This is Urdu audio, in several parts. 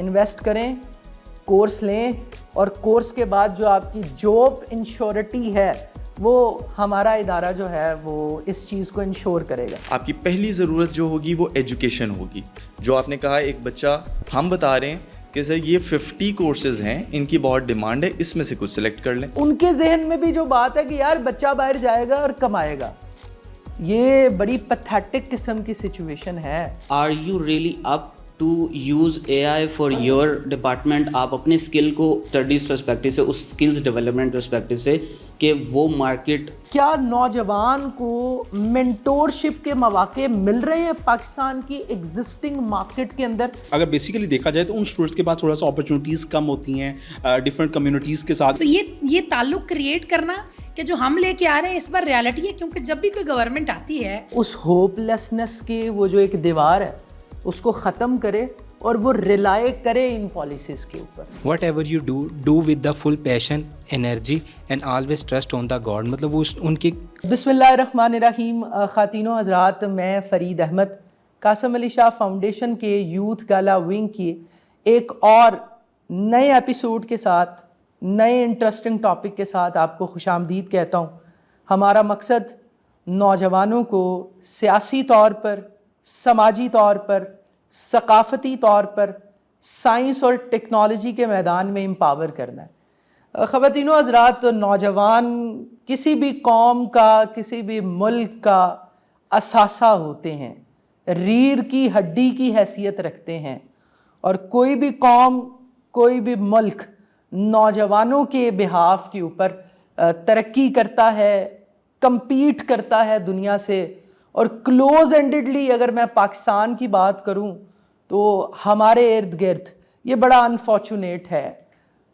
انویسٹ کریں, کورس لیں, اور کورس کے بعد جو آپ کی جاب انشورٹی ہے وہ ہمارا ادارہ جو ہے وہ اس چیز کو انشور کرے گا. آپ کی پہلی ضرورت جو ہوگی وہ ایجوکیشن ہوگی. جو آپ نے کہا ایک بچہ, ہم بتا رہے ہیں کہ سر یہ 50 کورسز ہیں, ان کی بہت ڈیمانڈ ہے, اس میں سے کچھ سلیکٹ کر لیں. ان کے ذہن میں بھی جو بات ہے کہ یار بچہ باہر جائے گا اور کمائے گا, یہ بڑی پیتھیٹک قسم کی سچویشن ہے. Are you really up to use A I for your department? آپ اپنے اسکل کو اسٹڈیز پرسپیکٹو سے, اس اسکلز ڈیولپمنٹ پرسپیکٹو سے, کہ وہ مارکیٹ, کیا نوجوان کو مینٹورشپ کے مواقع مل رہے ہیں پاکستان کی ایگزسٹنگ مارکیٹ کے اندر؟ اگر بیسیکلی دیکھا جائے تو ان اسٹوڈنٹس کے پاس تھوڑا سا اپرچونیٹیز کم ہوتی ہیں ڈفرینٹ کمیونٹیز کے ساتھ. تو یہ تعلق کریٹ کرنا کہ جو ہم لے کے آ رہے ہیں اس پر ریالٹی ہے, کیونکہ جب بھی کوئی گورنمنٹ آتی ہے اس ہوپ لیسنس کے وہ جو ایک دیوار ہے اس کو ختم کرے اور وہ ریلائی کرے ان پالیسیز کے اوپر. Whatever you do with the full passion, energy and always trust on the God. مطلب وہ ان کی. بسم اللہ الرحمن الرحیم. خواتین و حضرات, میں فرید احمد قاسم علی شاہ فاؤنڈیشن کے یوتھ گالا ونگ کی ایک اور نئے ایپیسوڈ کے ساتھ, نئے انٹرسٹنگ ٹاپک کے ساتھ آپ کو خوش آمدید کہتا ہوں. ہمارا مقصد نوجوانوں کو سیاسی طور پر, سماجی طور پر, ثقافتی طور پر, سائنس اور ٹیکنالوجی کے میدان میں امپاور کرنا ہے. خواتین و حضرات, نوجوان کسی بھی قوم کا, کسی بھی ملک کا اثاثہ ہوتے ہیں, ریڑھ کی ہڈی کی حیثیت رکھتے ہیں, اور کوئی بھی قوم, کوئی بھی ملک نوجوانوں کے بہاف کے اوپر ترقی کرتا ہے, کمپیٹ کرتا ہے دنیا سے. اور کلوز اینڈڈلی اگر میں پاکستان کی بات کروں تو ہمارے ارد گرد یہ بڑا انفارچونیٹ ہے,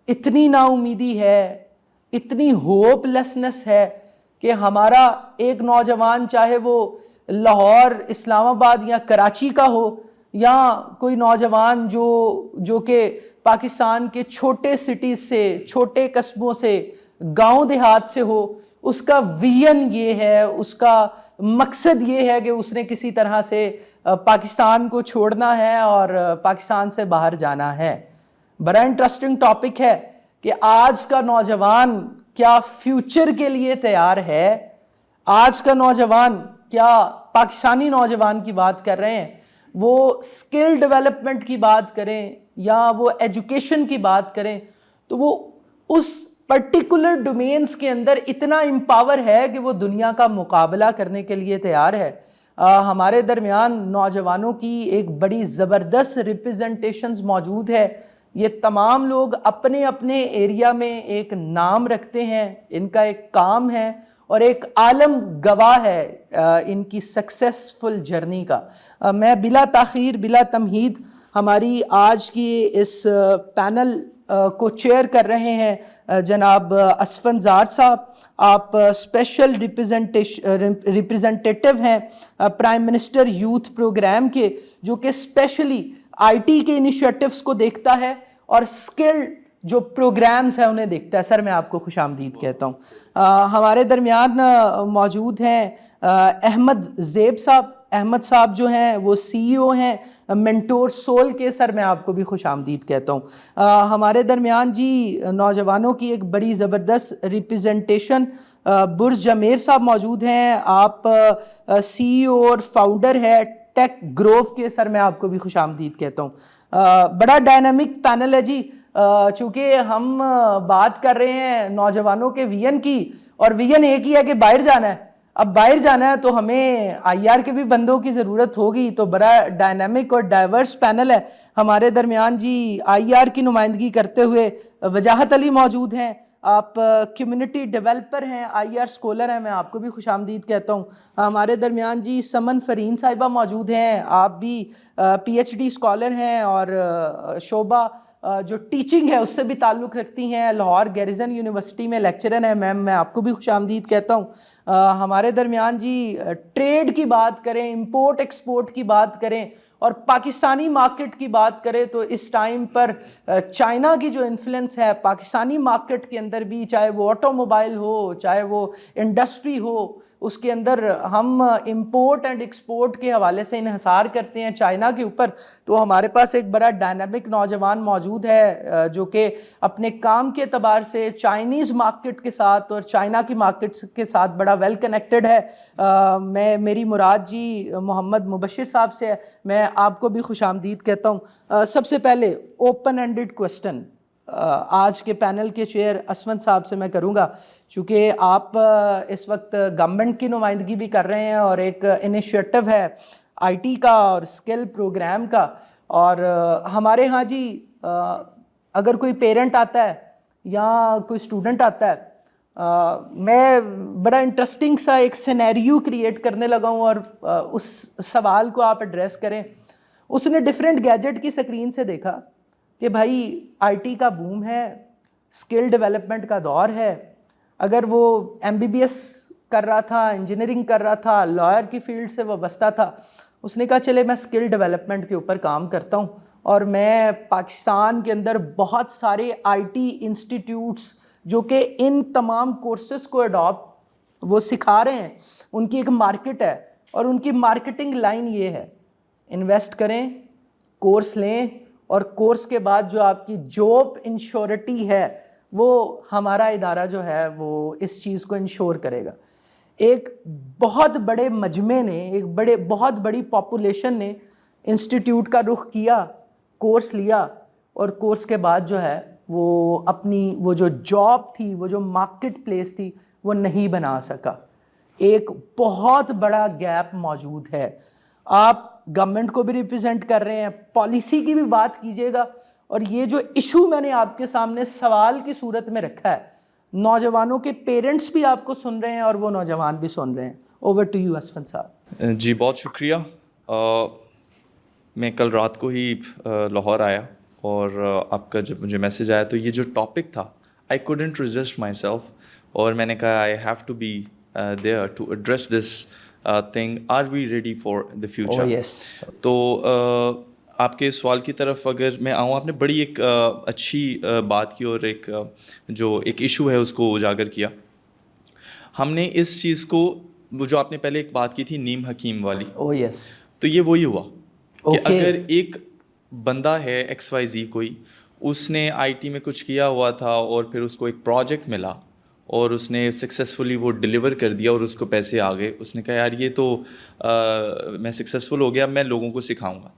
اتنی نا امیدی ہے, اتنی ہوپ لیسنس ہے کہ ہمارا ایک نوجوان, چاہے وہ لاہور, اسلام آباد یا کراچی کا ہو, یا کوئی نوجوان جو کہ پاکستان کے چھوٹے سٹیز سے, چھوٹے قصبوں سے, گاؤں دیہات سے ہو, اس کا ویژن یہ ہے, اس کا مقصد یہ ہے کہ اس نے کسی طرح سے پاکستان کو چھوڑنا ہے اور پاکستان سے باہر جانا ہے. بڑا انٹرسٹنگ ٹاپک ہے کہ آج کا نوجوان کیا فیوچر کے لیے تیار ہے. آج کا نوجوان, کیا پاکستانی نوجوان کی بات کر رہے ہیں, وہ اسکل ڈیولپمنٹ کی بات کریں یا وہ ایجوکیشن کی بات کریں, تو وہ اس پرٹیکولر ڈومینز کے اندر اتنا امپاور ہے کہ وہ دنیا کا مقابلہ کرنے کے لیے تیار ہے. ہمارے درمیان نوجوانوں کی ایک بڑی زبردست ریپرزنٹیشنز موجود ہے. یہ تمام لوگ اپنے اپنے ایریا میں ایک نام رکھتے ہیں, ان کا ایک کام ہے اور ایک عالم گواہ ہے ان کی سکسیسفل جرنی کا. میں بلا تاخیر, بلا تمہید ہماری آج کی اس پینل کو چیئر کر رہے ہیں جناب اسفند زار صاحب. آپ اسپیشل ریپرزنٹیٹیو ہیں پرائم منسٹر یوتھ پروگرام کے, جو کہ اسپیشلی آئی ٹی کے انیشیٹیوز کو دیکھتا ہے اور اسکل جو پروگرامز ہیں انہیں دیکھتا ہے. سر, میں آپ کو خوش آمدید کہتا ہوں. ہمارے درمیان موجود ہیں احمد زیب صاحب. احمد صاحب جو ہیں وہ سی ای او ہیں مینٹور سول کے. سر, میں آپ کو بھی خوش آمدید کہتا ہوں. ہمارے درمیان جی نوجوانوں کی ایک بڑی زبردست ریپرزنٹیشن برج جمیر صاحب موجود ہیں. آپ سی ای او اور فاؤنڈر ہے ٹیک گروو کے. سر, میں آپ کو بھی خوش آمدید کہتا ہوں. بڑا ڈائنامک پینل ہے جی, چونکہ ہم بات کر رہے ہیں نوجوانوں کے ویژن کی, اور ویژن ایک ہی ہے کہ باہر جانا ہے. اب باہر جانا ہے تو ہمیں آئی آر کے بھی بندوں کی ضرورت ہوگی. تو بڑا ڈائنامک اور ڈائیورس پینل ہے. ہمارے درمیان جی آئی آر کی نمائندگی کرتے ہوئے وجاہت علی موجود ہیں. آپ کمیونٹی ڈیولپر ہیں, آئی آر اسکالر ہیں, میں آپ کو بھی خوش آمدید کہتا ہوں. ہمارے درمیان جی سمن فرین صاحبہ موجود ہیں. آپ بھی پی ایچ ڈی اسکالر ہیں اور شعبہ جو ٹیچنگ ہے اس سے بھی تعلق رکھتی ہیں. لاہور گیریزن یونیورسٹی میں لیکچرر ہیں. میم, میں آپ کو بھی خوش آمدید کہتا ہوں. ہمارے درمیان جی ٹریڈ کی بات کریں, امپورٹ ایکسپورٹ کی بات کریں اور پاکستانی مارکیٹ کی بات کریں تو اس ٹائم پر چائنا کی جو انفلوئنس ہے پاکستانی مارکیٹ کے اندر بھی, چاہے وہ آٹو موبائل ہو, چاہے وہ انڈسٹری ہو, اس کے اندر ہم امپورٹ اینڈ ایکسپورٹ کے حوالے سے انحصار کرتے ہیں چائنا کے اوپر. تو ہمارے پاس ایک بڑا ڈائنامک نوجوان موجود ہے جو کہ اپنے کام کے اعتبار سے چائنیز مارکیٹ کے ساتھ اور چائنا کی مارکیٹ کے ساتھ بڑا ویل کنیکٹڈ ہے. میری مراد جی محمد مبشر صاحب سے ہے. میں آپ کو بھی خوش آمدید کہتا ہوں. سب سے پہلے اوپن اینڈڈ کوسٹن آج کے پینل کے چیئر اسفند صاحب سے میں کروں گا, چونکہ آپ اس وقت گورنمنٹ کی نمائندگی بھی کر رہے ہیں اور ایک انیشیٹو ہے آئی ٹی کا اور اسکل پروگرام کا, اور ہمارے ہاں جی اگر کوئی پیرنٹ آتا ہے یا کوئی اسٹوڈنٹ آتا ہے, میں بڑا انٹرسٹنگ سا ایک سینیریو کریٹ کرنے لگا ہوں اور اس سوال کو آپ ایڈریس کریں. اس نے ڈیفرنٹ گیجٹ کی سکرین سے دیکھا کہ بھائی آئی ٹی کا بوم ہے, اسکل ڈیولپمنٹ کا دور ہے. اگر وہ ایم بی بی ایس کر رہا تھا, انجینئرنگ کر رہا تھا, لائر کی فیلڈ سے وابستہ تھا, اس نے کہا چلے میں اسکل ڈیولپمنٹ کے اوپر کام کرتا ہوں اور میں پاکستان کے اندر بہت سارے آئی ٹی انسٹیٹیوٹس جو کہ ان تمام کورسز کو اڈاپٹ وہ سکھا رہے ہیں, ان کی ایک مارکیٹ ہے اور ان کی مارکیٹنگ لائن یہ ہے انویسٹ کریں, کورس لیں اور کورس کے بعد جو آپ کی جاب انشورٹی ہے وہ ہمارا ادارہ جو ہے وہ اس چیز کو انشور کرے گا. ایک بہت بڑے مجمع نے, ایک بہت بڑی پاپولیشن نے انسٹیٹیوٹ کا رخ کیا, کورس لیا اور کورس کے بعد جو ہے وہ اپنی وہ جو جاب تھی, وہ جو مارکیٹ پلیس تھی وہ نہیں بنا سکا. ایک بہت بڑا گیپ موجود ہے. آپ گورنمنٹ کو بھی ریپرزینٹ کر رہے ہیں, پالیسی کی بھی بات کیجیے گا, اور یہ جو ایشو میں نے آپ کے سامنے سوال کی صورت میں رکھا ہے, نوجوانوں کے پیرنٹس بھی آپ کو سن رہے ہیں اور وہ نوجوان بھی سن رہے ہیں. اوور ٹو یو اسفند صاحب. جی بہت شکریہ. میں کل رات کو ہی لاہور آیا اور آپ کا جب مجھے میسیج آیا تو یہ جو ٹاپک تھا I couldn't resist myself, اور میں نے کہا I have to be there to address this thing. Are we ready for the future? تو آپ کے سوال کی طرف اگر میں آؤں, آپ نے بڑی ایک اچھی بات کی اور ایک جو ایک ایشو ہے اس کو اجاگر کیا. ہم نے اس چیز کو, وہ جو آپ نے پہلے ایک بات کی تھی نیم حکیم والی, تو یہ وہی ہوا کہ اگر ایک بندہ ہے ایکس وائی زی کوئی, اس نے آئی ٹی میں کچھ کیا ہوا تھا اور پھر اس کو ایک پروجیکٹ ملا اور اس نے سکسیزفلی وہ ڈلیور کر دیا اور اس کو پیسے آ گئے, اس نے کہا یار یہ تو میں سکسیزفل ہو گیا, میں لوگوں کو سکھاؤں گا.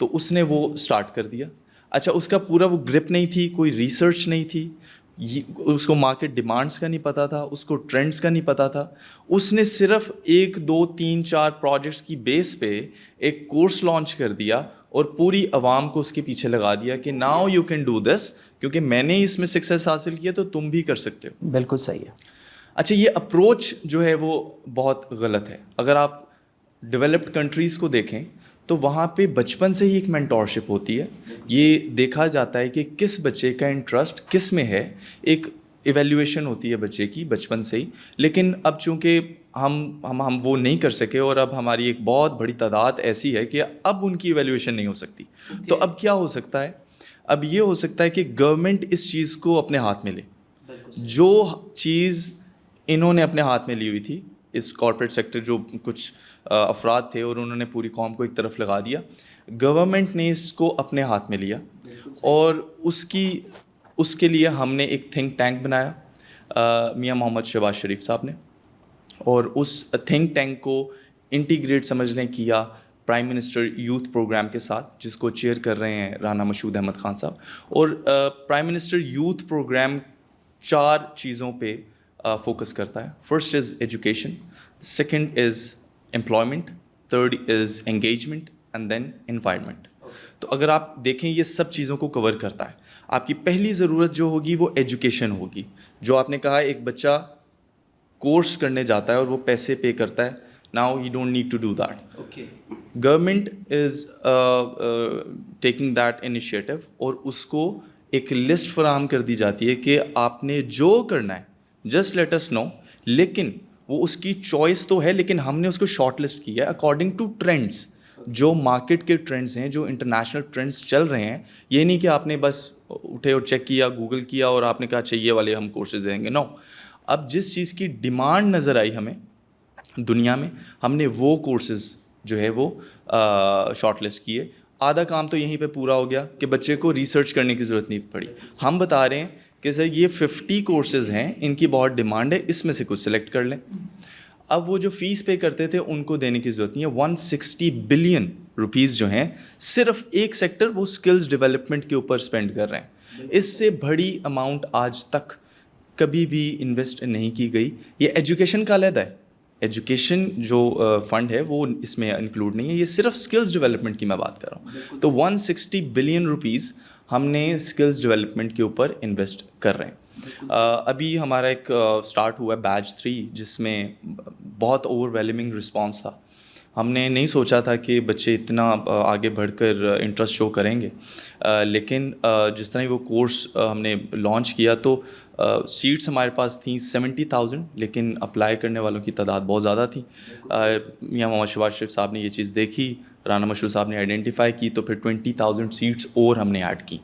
تو اس نے وہ اسٹارٹ کر دیا. اچھا اس کا پورا وہ گرپ نہیں تھی, کوئی ریسرچ نہیں تھی, اس کو مارکیٹ ڈیمانڈس کا نہیں پتہ تھا, اس کو ٹرینڈس کا نہیں پتہ تھا. اس نے صرف 1 2 3 4 پروجیکٹس کی بیس پہ ایک کورس لانچ کر دیا اور پوری عوام کو اس کے پیچھے لگا دیا کہ now you can do this, کیونکہ میں نے اس میں سکسیس حاصل کیا تو تم بھی کر سکتے ہو. بالکل صحیح ہے. اچھا یہ اپروچ جو ہے وہ بہت غلط ہے. اگر آپ ڈیولپڈ کنٹریز کو دیکھیں تو وہاں پہ بچپن سے ہی ایک مینٹورشپ ہوتی ہے. یہ دیکھا جاتا ہے کہ کس بچے کا انٹرسٹ کس میں ہے, ایک ایویلیویشن ہوتی ہے بچے کی بچپن سے ہی. لیکن اب چونکہ ہم وہ نہیں کر سکے اور اب ہماری ایک بہت بڑی تعداد ایسی ہے کہ اب ان کی ایویلیویشن نہیں ہو سکتی. تو اب کیا ہو سکتا ہے؟ اب یہ ہو سکتا ہے کہ گورنمنٹ اس چیز کو اپنے ہاتھ میں لے. جو چیز انہوں نے اپنے ہاتھ میں لی ہوئی تھی, اس کارپوریٹ سیکٹر جو کچھ افراد تھے اور انہوں نے پوری قوم کو ایک طرف لگا دیا, گورنمنٹ نے اس کو اپنے ہاتھ میں لیا اور اس کے لیے ہم نے ایک تھنک ٹینک بنایا میاں محمد شہباز شریف صاحب نے, اور اس تھنک ٹینک کو انٹیگریٹ سمجھنے کیا پرائم منسٹر یوتھ پروگرام کے ساتھ, جس کو چیئر کر رہے ہیں رانا مشہود احمد خان صاحب. اور پرائم منسٹر یوتھ پروگرام 4 چیزوں پہ فوکس کرتا ہے. First is education, second is employment, third is engagement and then environment. تو اگر آپ دیکھیں یہ سب چیزوں کو کور کرتا ہے. آپ کی پہلی ضرورت جو ہوگی وہ ایجوکیشن ہوگی. جو آپ نے کہا ایک بچہ کورس کرنے جاتا ہے اور وہ پیسے پے کرتا ہے, now he don't need to do that. Government is taking that initiative اور اس کو ایک لسٹ فراہم کر دی جاتی ہے کہ آپ نے جو کرنا ہے جسٹ لیٹ اس نو, لیکن وہ اس کی چوائس تو ہے لیکن ہم نے اس کو شارٹ لسٹ کیا ہے اکارڈنگ ٹو ٹرینڈس, جو مارکیٹ کے ٹرینڈس ہیں, جو انٹرنیشنل ٹرینڈس چل رہے ہیں. یہ نہیں کہ آپ نے بس اٹھے اور چیک کیا, گوگل کیا اور آپ نے کہا اچھا یہ والے ہم کورسز دیں گے. نو, اب جس چیز کی ڈیمانڈ نظر آئی ہمیں دنیا میں, ہم نے وہ کورسز جو ہے وہ شارٹ لسٹ کیے. آدھا کام تو یہیں پہ پورا ہو گیا کہ بچے کو ریسرچ کرنے کی ضرورت نہیں پڑی. ہم بتا رہے ہیں کہ سر یہ 50 کورسز ہیں, ان کی بہت ڈیمانڈ ہے, اس میں سے کچھ سلیکٹ کر لیں. اب وہ جو فیس پے کرتے تھے ان کو دینے کی ضرورت نہیں ہے. 160 بلین روپیز جو ہیں صرف ایک سیکٹر وہ اسکلز ڈیولپمنٹ کے اوپر اسپینڈ کر رہے ہیں. اس سے بڑی اماؤنٹ آج تک کبھی بھی انویسٹ نہیں کی گئی. یہ ایجوکیشن کا علیحدہ ہے, ایجوکیشن جو فنڈ ہے وہ اس میں انکلوڈ نہیں ہے, یہ صرف اسکلز ڈیولپمنٹ کی میں بات کر رہا ہوں. تو 160 بلین روپیز ہم نے اسکلز ڈیولپمنٹ کے اوپر انویسٹ کر رہے ہیں. ابھی ہمارا ایک اسٹارٹ ہوا ہے بیچ 3 جس میں بہت اوور ویلمنگ رسپانس تھا. ہم نے نہیں سوچا تھا کہ بچے اتنا آگے بڑھ کر انٹرسٹ شو کریں گے, لیکن جس طرح وہ کورس ہم نے لانچ کیا تو سیٹس ہمارے پاس تھیں 70,000, لیکن اپلائی کرنے والوں کی تعداد بہت زیادہ تھی. میاں محمد شہباز شریف صاحب نے یہ چیز دیکھی, رانا مشہور صاحب نے آئیڈینٹیفائی کی, تو پھر 20,000 سیٹس اور ہم نے ایڈ کی.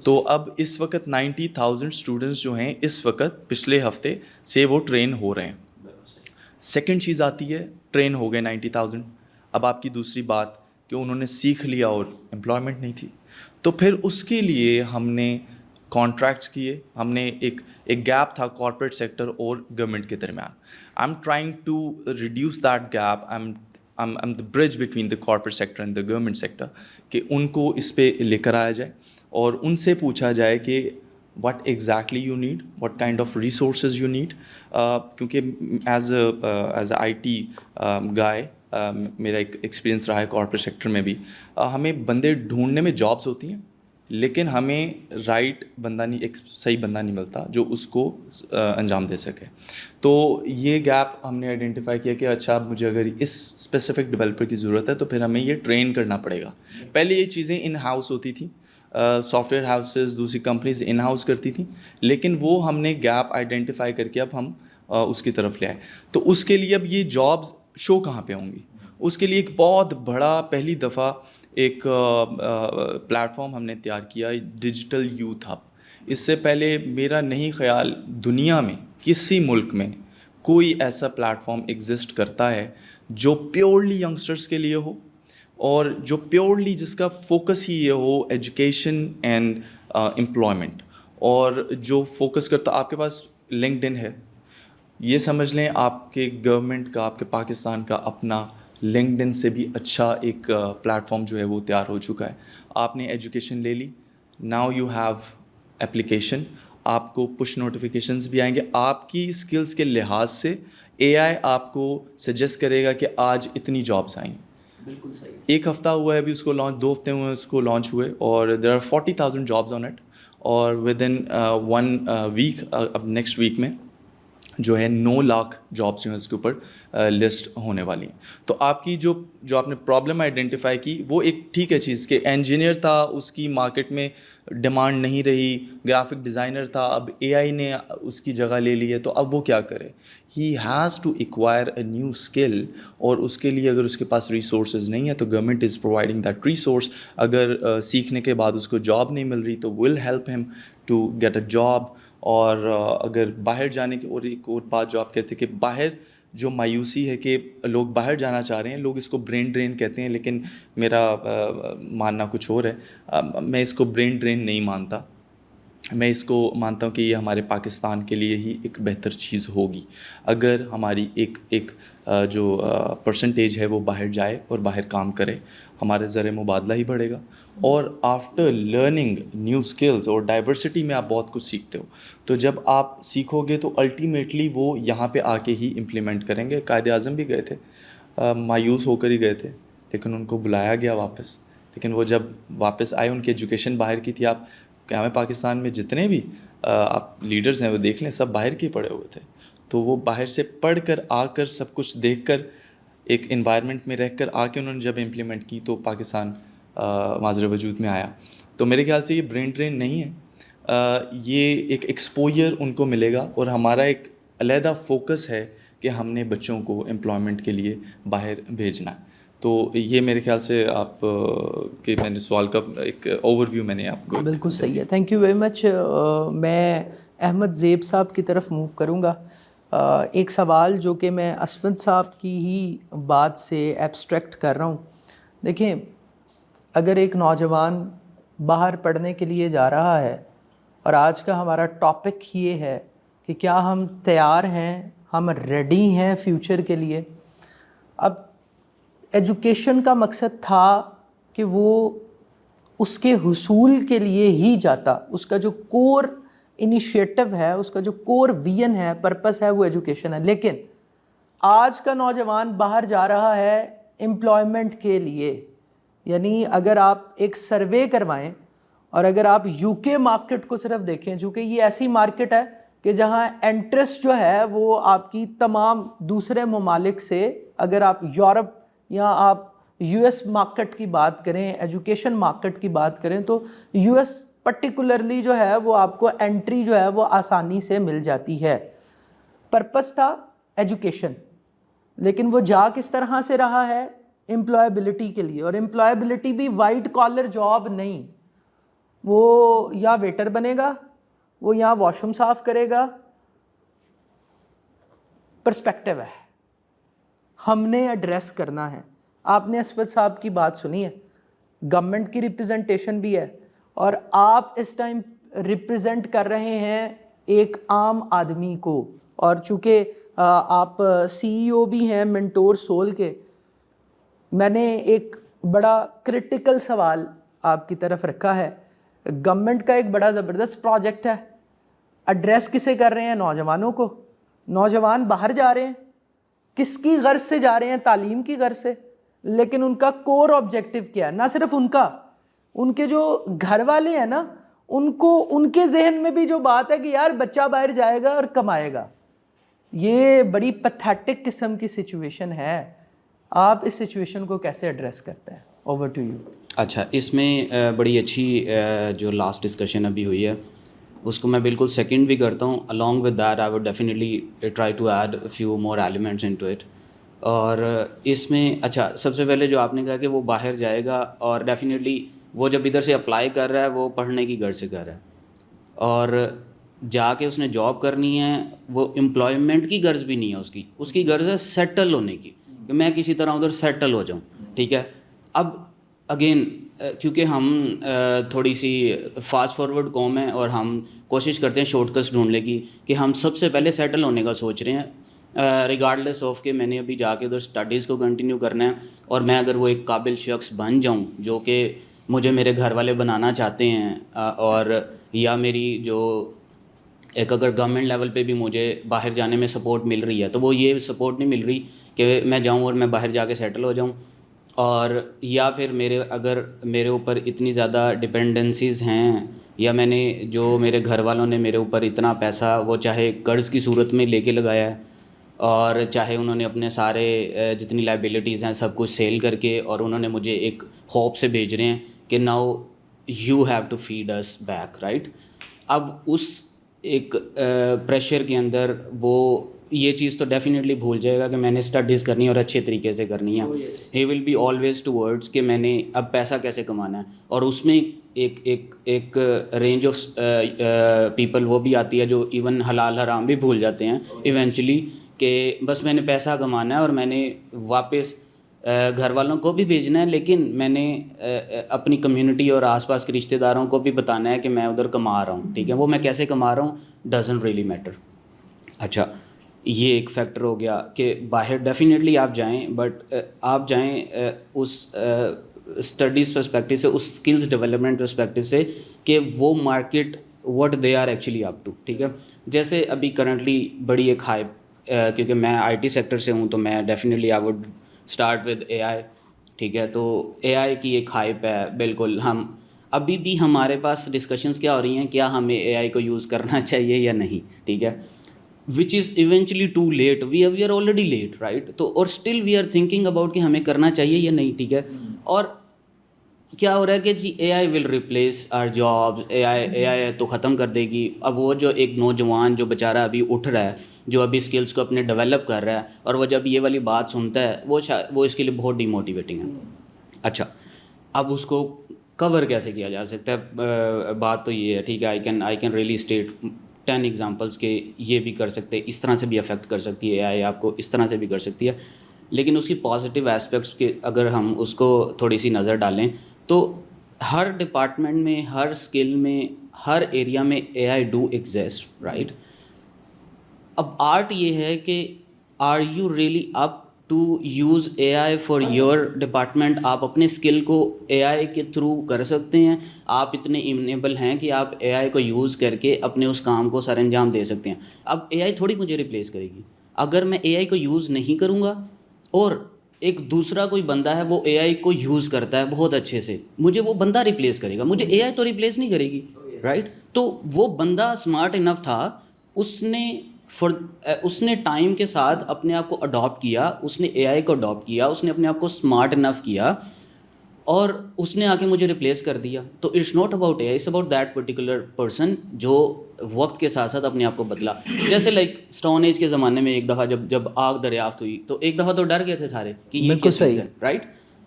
تو اب اس وقت 90,000 اسٹوڈنٹس جو ہیں اس وقت پچھلے ہفتے سے وہ ٹرین ہو رہے ہیں. سیکنڈ چیز آتی ہے, ٹرین ہو گئے 90,000. اب آپ کی دوسری بات کہ انہوں نے سیکھ لیا اور امپلائمنٹ نہیں تھی, تو پھر اس کے لیے ہم نے کانٹریکٹس کیے. ہم نے ایک گیپ تھا کارپوریٹ سیکٹر اور گورنمنٹ کے درمیان. I'm trying to reduce that gap. I'm the bridge between the corporate sector and the government sector, کہ ان کو اس پہ لے کر آیا جائے اور ان سے پوچھا جائے کہ what exactly you need, what kind of resources you need. کیونکہ as a IT guy میرا ایک ایکسپیرینس رہا ہے کارپوریٹ سیکٹر میں بھی, ہمیں بندے ڈھونڈنے میں جابس ہوتی ہیں لیکن ہمیں رائٹ بندہ نہیں, ایک صحیح بندہ نہیں ملتا جو اس کو انجام دے سکے. تو یہ گیپ ہم نے آئیڈینٹیفائی کیا کہ اچھا اب مجھے اگر اس اسپیسیفک ڈیولپر کی ضرورت ہے تو پھر ہمیں یہ ٹرین کرنا پڑے گا. پہلے یہ چیزیں ان ہاؤس ہوتی تھیں, سافٹ ویئر ہاؤسز دوسری کمپنیز ان ہاؤس کرتی تھیں, لیکن وہ ہم نے گیپ آئیڈینٹیفائی کر کے اب ہم اس کی طرف لے آئے. تو اس کے لیے اب یہ جابس شو کہاں پہ ہوں گی, اس کے لیے ایک بہت بڑا پہلی دفعہ ایک پلیٹ فارم ہم نے تیار کیا, ڈیجیٹل یوتھ ہب. اس سے پہلے میرا نہیں خیال دنیا میں کسی ملک میں کوئی ایسا پلیٹ فارم ایگزسٹ کرتا ہے جو پیورلی ینگسٹرس کے لیے ہو اور جو پیورلی جس کا فوکس ہی یہ ہو ایجوکیشن اینڈ امپلائمنٹ, اور جو فوکس کرتا. آپ کے پاس لنکڈ ان ہے, یہ سمجھ لیں آپ کے گورنمنٹ کا, آپ کے پاکستان کا اپنا لنکڈ ان سے بھی اچھا ایک پلیٹ فارم جو ہے وہ تیار ہو چکا ہے. آپ نے ایجوکیشن لے لی, ناؤ یو ہیو اپلیکیشن, آپ کو پش نوٹیفیکیشنز بھی آئیں گے. آپ کی اسکلز کے لحاظ سے اے آئی آپ کو سجیسٹ کرے گا کہ آج اتنی جابس آئیں. بالکل صحیح. ایک ہفتہ ہوا ہے ابھی اس کو لانچ, 2 ہفتے ہوئے اس کو لانچ ہوئے, اور there are 40,000 jobs on it, اور ود ان 1 ویک اب نیکسٹ ویک میں جو ہے 9 لاکھ جابس جو ہیں اس کے اوپر لسٹ ہونے والی ہیں. تو آپ کی جو آپ نے پرابلم آئیڈینٹیفائی کی وہ ایک ٹھیک ہے چیز کہ انجینئر تھا, اس کی مارکیٹ میں ڈیمانڈ نہیں رہی, گرافک ڈیزائنر تھا, اب اے آئی نے اس کی جگہ لے لی ہے, تو اب وہ کیا کرے؟ He has to acquire a new skill, اور اس کے لیے اگر اس کے پاس ریسورسز نہیں ہے تو government is providing that resource. اگر سیکھنے کے بعد اس کو جاب نہیں مل رہی تو will help him to get a job. اور اگر باہر جانے کی, اور ایک اور بات جو آپ کہتے ہیں کہ باہر جو مایوسی ہے کہ لوگ باہر جانا چاہ رہے ہیں, لوگ اس کو برین ڈرین کہتے ہیں, لیکن میرا ماننا کچھ اور ہے. میں اس کو برین ڈرین نہیں مانتا, میں اس کو مانتا ہوں کہ یہ ہمارے پاکستان کے لیے ہی ایک بہتر چیز ہوگی اگر ہماری ایک جو پرسنٹیج ہے وہ باہر جائے اور باہر کام کرے. ہمارے زر مبادلہ ہی بڑھے گا, اور آفٹر لرننگ نیو اسکلز اور ڈائیورسٹی میں آپ بہت کچھ سیکھتے ہو, تو جب آپ سیکھو گے تو الٹیمیٹلی وہ یہاں پہ آ کے ہی امپلیمنٹ کریں گے. قائد اعظم بھی گئے تھے, مایوس ہو کر ہی گئے تھے, لیکن ان کو بلایا گیا واپس. لیکن وہ جب واپس آئے, ان کی ایجوکیشن باہر کی تھی. آپ ہمیں پاکستان میں جتنے بھی آپ لیڈرز ہیں وہ دیکھ لیں, سب باہر کے پڑھے ہوئے تھے. تو وہ باہر سے پڑھ کر آ کر سب کچھ دیکھ کر ایک انوائرمنٹ میں رہ کر آ کے انہوں نے جب امپلیمنٹ کی تو پاکستان معذر وجود میں آیا. تو میرے خیال سے یہ برین ڈرین نہیں ہے, یہ ایک ایکسپوجر ان کو ملے گا, اور ہمارا ایک علیحدہ فوکس ہے کہ ہم نے بچوں کو امپلائمنٹ کے لیے باہر بھیجنا ہے. تو یہ میرے خیال سے آپ کہ میں نے سوال کا ایک اوور ویو میں نے آپ کو. بالکل صحیح ہے, تھینک یو ویری مچ. میں احمد زیب صاحب کی طرف موو کروں گا. ایک سوال جو کہ میں اسود صاحب کی ہی بات سے ایبسٹریکٹ کر رہا ہوں. دیکھیں, اگر ایک نوجوان باہر پڑھنے کے لیے جا رہا ہے, اور آج کا ہمارا ٹاپک یہ ہے کہ کیا ہم تیار ہیں, ہم ریڈی ہیں فیوچر کے لیے. اب ایجوکیشن کا مقصد تھا کہ وہ اس کے حصول کے لیے ہی جاتا, اس کا جو کور انیشیٹو ہے, اس کا جو کور ویژن ہے, پرپس ہے, وہ ایجوکیشن ہے. لیکن آج کا نوجوان باہر جا رہا ہے امپلائمنٹ کے لیے. یعنی اگر آپ ایک سروے کروائیں اور اگر آپ یو کے مارکیٹ کو صرف دیکھیں, چونکہ یہ ایسی مارکیٹ ہے کہ جہاں انٹرسٹ جو ہے وہ آپ کی تمام دوسرے ممالک سے, اگر آپ یورپ یا آپ یو ایس مارکیٹ کی بات کریں, ایجوکیشن مارکیٹ کی بات کریں, تو یو ایس پرٹیکولرلی جو ہے وہ آپ کو انٹری جو ہے وہ آسانی سے مل جاتی ہے. پرپس تھا ایجوکیشن, لیکن وہ جا کس طرح سے رہا ہے؟ امپلائبلٹی کے لیے. اور امپلائبلٹی بھی وائٹ کالر جاب نہیں, وہ یا ویٹر بنے گا, وہ یہاں واش روم صاف کرے گا. پرسپیکٹیو ہے, ہم نے ایڈریس کرنا ہے. آپ نے اسود صاحب کی بات سنی ہے, گورنمنٹ کی ریپرزنٹیشن بھی ہے, اور آپ اس ٹائم ریپرزینٹ کر رہے ہیں ایک عام آدمی کو. اور چونکہ آپ سی ای او بھی ہیں منٹور سول کے, میں نے ایک بڑا کرٹیکل سوال آپ کی طرف رکھا ہے. گورنمنٹ کا ایک بڑا زبردست پروجیکٹ ہے, ایڈریس کسے کر رہے ہیں؟ نوجوانوں کو. نوجوان باہر جا رہے ہیں, کس کی غرض سے جا رہے ہیں؟ تعلیم کی غرض سے. لیکن ان کا کور آبجیکٹیو کیا ہے؟ نہ صرف ان کا, ان کے جو گھر والے ہیں نا, ان کو ان کے ذہن میں بھی جو بات ہے کہ یار بچہ باہر جائے گا اور کمائے گا. یہ بڑی پیتھیٹک قسم کی سچویشن ہے. آپ اس سچویشن کو کیسے ایڈریس کرتے ہیں؟ Over to you. اچھا, اس میں بڑی اچھی جو لاسٹ ڈسکشن ابھی ہوئی ہے اس کو میں بالکل سیکنڈ بھی کرتا ہوں. along with that I would definitely try to add a few more elements into it. اور اس میں اچھا, سب سے پہلے جو آپ نے کہا کہ وہ باہر جائے گا, اور ڈیفینیٹلی وہ جب ادھر سے اپلائی کر رہا ہے وہ پڑھنے کی غرض سے کر رہا ہے, اور جا کے اس نے جاب کرنی ہے, وہ امپلائمنٹ کی غرض بھی نہیں ہے اس کی غرض ہے سیٹل ہونے کی, کہ میں کسی طرح ادھر سیٹل ہو جاؤں. ٹھیک ہے, اب اگین کیونکہ ہم تھوڑی سی فاسٹ فارورڈ قوم ہے اور ہم کوشش کرتے ہیں شارٹ کٹس ڈھونڈنے کی, کہ ہم سب سے پہلے سیٹل ہونے کا سوچ رہے ہیں ریگارڈلیس آف کہ میں نے ابھی جا کے ادھر اسٹڈیز کو کنٹینیو کرنا ہے, اور میں اگر وہ ایک قابل شخص بن جاؤں جو کہ مجھے میرے گھر والے بنانا چاہتے ہیں, اور یا میری جو ایک اگر گورنمنٹ لیول پہ بھی مجھے باہر جانے میں سپورٹ مل رہی ہے, تو وہ یہ سپورٹ نہیں مل رہی کہ میں جاؤں اور میں باہر جا کے سیٹل ہو جاؤں, اور یا پھر اگر میرے اوپر اتنی زیادہ ڈپینڈنسیز ہیں, یا میں نے جو میرے گھر والوں نے میرے اوپر اتنا پیسہ وہ چاہے قرض کی صورت میں لے کے لگایا ہے, اور چاہے انہوں نے اپنے سارے جتنی لائبلٹیز ہیں سب کچھ سیل کر کے, اور انہوں نے مجھے ایک ہوپ سے بھیج رہے ہیں کہ now you have to feed us back, right. اب اس ایک پریشر کے اندر وہ یہ چیز تو ڈیفینیٹلی بھول جائے گا کہ میں نے اسٹڈیز کرنی ہے اور اچھے طریقے سے کرنی ہے. ہی ول بی آلویز ٹورڈس کہ میں نے اب پیسہ کیسے کمانا ہے, اور اس میں ایک رینج آف پیپل وہ بھی آتی ہے جو ایون حلال حرام بھی بھول جاتے ہیں ایونچولی, کہ بس میں نے پیسہ کمانا ہے اور میں نے واپس گھر والوں کو بھی بھیجنا ہے, لیکن میں نے اپنی کمیونٹی اور آس پاس کے رشتہ داروں کو بھی بتانا ہے کہ میں ادھر کما رہا ہوں. ٹھیک ہے, وہ میں کیسے کما رہا ہوں ڈزنٹ ریئلی میٹر. اچھا, یہ ایک فیکٹر ہو گیا کہ باہر ڈیفینیٹلی آپ جائیں, بٹ آپ جائیں اس اسٹڈیز پرسپیکٹو سے, اس اسکلز ڈیولپمنٹ پرسپیکٹو سے کہ وہ market what they are actually up to. ٹھیک ہے, جیسے ابھی کرنٹلی بڑی ایک ہائپ, کیونکہ میں آئی ٹی سیکٹر سے ہوں تو میں definitely I would start with A I. ٹھیک ہے, تو اے آئی کی ایک ہائپ ہے بالکل. ہم ابھی بھی ہمارے پاس ڈسکشنز کیا ہو رہی ہیں, کیا ہمیں اے آئی کو یوز کرنا چاہیے یا نہیں. ٹھیک ہے, which is eventually too late, we are already late, right. تو اور still we are thinking about کہ ہمیں کرنا چاہیے یا نہیں. ٹھیک ہے, اور کیا ہو رہا ہے کہ جی اے آئی ول ریپلیس آر جابس, اے آئی تو ختم کر دے گی. اب وہ جو ایک نوجوان جو بیچارہ ابھی اٹھ رہا ہے جو ابھی اسکلس کو اپنے ڈیولپ کر رہا ہے, اور وہ جب یہ والی بات سنتا ہے وہ اس کے لیے بہت ڈی موٹیویٹنگ ہے. اچھا, اب اس کو کور کیسے کیا جا سکتا ہے؟ بات تو یہ ہے, ٹھیک ہے, I can really state 10 examples کہ یہ بھی کر سکتے, اس طرح سے بھی افیکٹ کر سکتی ہے AI آپ کو, اس طرح سے بھی کر سکتی ہے. لیکن اس کی پازیٹیو ایسپیکٹس کے اگر ہم اس کو تھوڑی سی نظر ڈالیں تو ہر ڈپارٹمنٹ میں, ہر اسکل میں, ہر ایریا میں AI ڈو ایگزسٹ, رائٹ. اب آرٹ یہ ہے کہ are you really up to use AI for your department. آپ اپنے اسکل کو AI کے تھرو کر سکتے ہیں, آپ اتنے انیبل ہیں کہ آپ AI کو یوز کر کے اپنے اس کام کو سر انجام دے سکتے ہیں. اب AI تھوڑی مجھے ریپلیس کرے گی. اگر میں AI کو یوز نہیں کروں گا اور ایک دوسرا کوئی بندہ ہے وہ AI کو یوز کرتا ہے بہت اچھے سے, مجھے وہ بندہ ریپلیس کرے گا, مجھے AI تو ریپلیس نہیں کرے گی, رائٹ. تو وہ بندہ اسمارٹ انف تھا, اس نے ٹائم کے ساتھ اپنے آپ کو اڈاپٹ کیا, اس نے AI کو اڈاپٹ کیا, اس نے اپنے آپ کو اسمارٹ انف کیا, اور اس نے آ کے مجھے ریپلیس کر دیا. تو it's not about AI, it's about that particular person جو وقت کے ساتھ ساتھ اپنے آپ کو بدلا. جیسے لائک اسٹون ایج کے زمانے میں ایک دفعہ جب آگ دریافت ہوئی تو ایک دفعہ تو ڈر گئے تھے سارے کہ یہ کیا چیز ہے, رائٹ.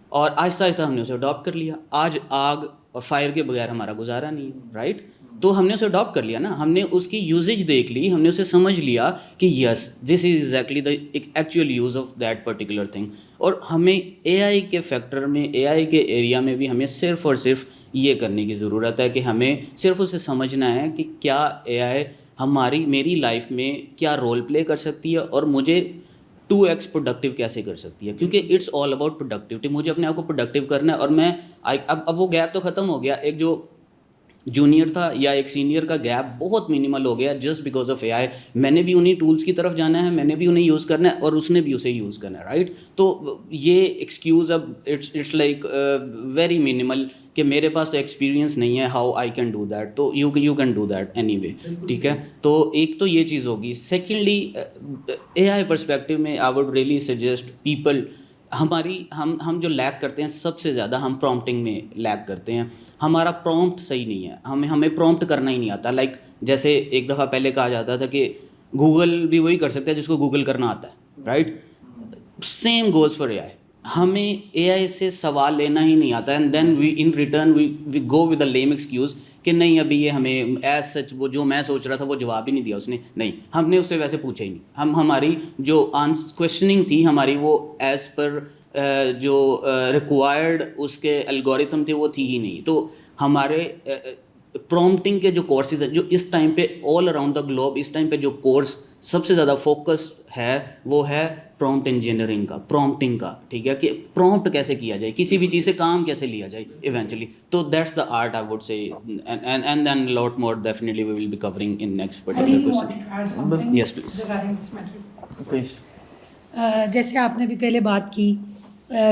اور آہستہ آہستہ ہم نے اسے اڈاپٹ کر لیا. آج آگ اور فائر کے بغیر ہمارا گزارا نہیں ہے, رائٹ. تو ہم نے اسے اڈاپٹ کر لیا نا, ہم نے اس کی یوزیج دیکھ لی, ہم نے اسے سمجھ لیا کہ yes this is exactly the actual use of that particular thing. اور ہمیں AI کے فیکٹر میں, AI کے ایریا میں بھی ہمیں صرف اور صرف یہ کرنے کی ضرورت ہے کہ ہمیں صرف اسے سمجھنا ہے کہ کیا AI میری لائف میں کیا رول پلے کر سکتی ہے اور مجھے 2x پروڈکٹیو کیسے کر سکتی ہے, کیونکہ اٹس آل اباؤٹ پروڈکٹیوٹی. مجھے اپنے آپ کو پروڈکٹیو کرنا ہے, اور میں اب وہ گیپ تو ختم ہو گیا, ایک جو جونیئر تھا یا ایک سینئر کا گیپ بہت منیمل ہو گیا جسٹ بیکاز آف AI. میں نے بھی انہیں ٹولس کی طرف جانا ہے, میں نے بھی انہیں یوز کرنا ہے, اور اس نے بھی اسے یوز کرنا ہے, رائٹ. تو یہ ایکسکیوز اب اٹس لائک ویری منیمل کہ میرے پاس تو ایکسپیرینس نہیں ہے, how I can do that. تو you can do that anyway, ٹھیک ہے. تو ایک تو یہ چیز ہوگی. سیکنڈلی AI پرسپیکٹیو میں I would really suggest people, ہم جو لیک کرتے ہیں سب سے زیادہ ہم پرومپٹنگ میں لیک کرتے ہیں. ہمارا پرومپٹ صحیح نہیں ہے, ہمیں پرومپٹ کرنا ہی نہیں آتا. لائک جیسے ایک دفعہ پہلے کہا جاتا تھا کہ گوگل بھی وہی کر سکتا ہے جس کو گوگل کرنا آتا ہے, right. Same goes for AI. ہمیں AI سے سوال لینا ہی نہیں آتا, and then we in return we go with a lame excuse کہ نہیں ابھی یہ ہمیں ایز سچ وہ جو میں سوچ رہا تھا وہ جواب ہی نہیں دیا اس نے. نہیں, ہم نے اس سے ویسے پوچھا ہی نہیں. ہماری جو کویشچننگ تھی ہماری وہ ایز پر جو ریکوائرڈ اس کے الگوریتھم تھے وہ تھی ہی نہیں. تو ہمارے پرومپٹنگ کے جو کورسز ہیں جو اس ٹائم پہ آل اراؤنڈ دا گلوب اس ٹائم پہ جو کورس سب سے زیادہ فوکس ہے وہ ہے پرومپٹ انجینئرنگ کا, پرومپٹنگ کا, ٹھیک ہے, کہ پرومپٹ کیسے کیا جائے, کسی بھی چیز سے کام کیسے لیا جائے ایونچولی. تو that's the art I would say, and then lot more definitely we will be covering in next particular question. Yes please. جیسے آپ نے بھی پہلے بات کی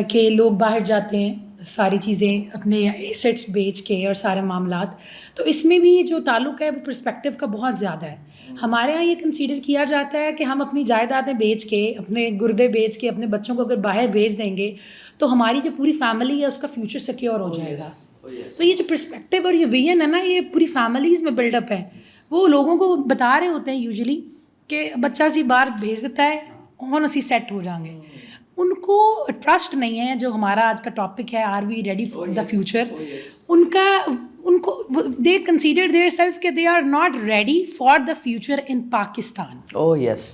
کہ لوگ باہر جاتے ہیں ساری چیزیں اپنے ایسیٹس بیچ کے اور سارے معاملات, تو اس میں بھی جو تعلق ہے وہ پرسپیکٹیو کا بہت زیادہ ہے. ہمارے یہاں یہ کنسیڈر کیا جاتا ہے کہ ہم اپنی جائیدادیں بیچ کے, اپنے گردے بیچ کے, اپنے بچوں کو اگر باہر بھیج دیں گے تو ہماری جو پوری فیملی ہے اس کا فیوچر سیکیور ہو جائے گا. تو یہ جو پرسپیکٹیو اور یہ ویژن ہے نا, یہ پوری فیملیز میں بلڈ اپ ہے. وہ لوگوں کو بتا رہے ہوتے ہیں یوزلی کہ بچہ سی باہر بھیج دیتا ہے ہم اسی سیٹ ہو جائیں گے. ان کو ٹرسٹ نہیں ہے, جو ہمارا آج کا ٹاپک ہے are we ready for the future. ان کو دے کنسیڈر دیئر سیلف کہ they are not ready for the future in Pakistan. Oh yes,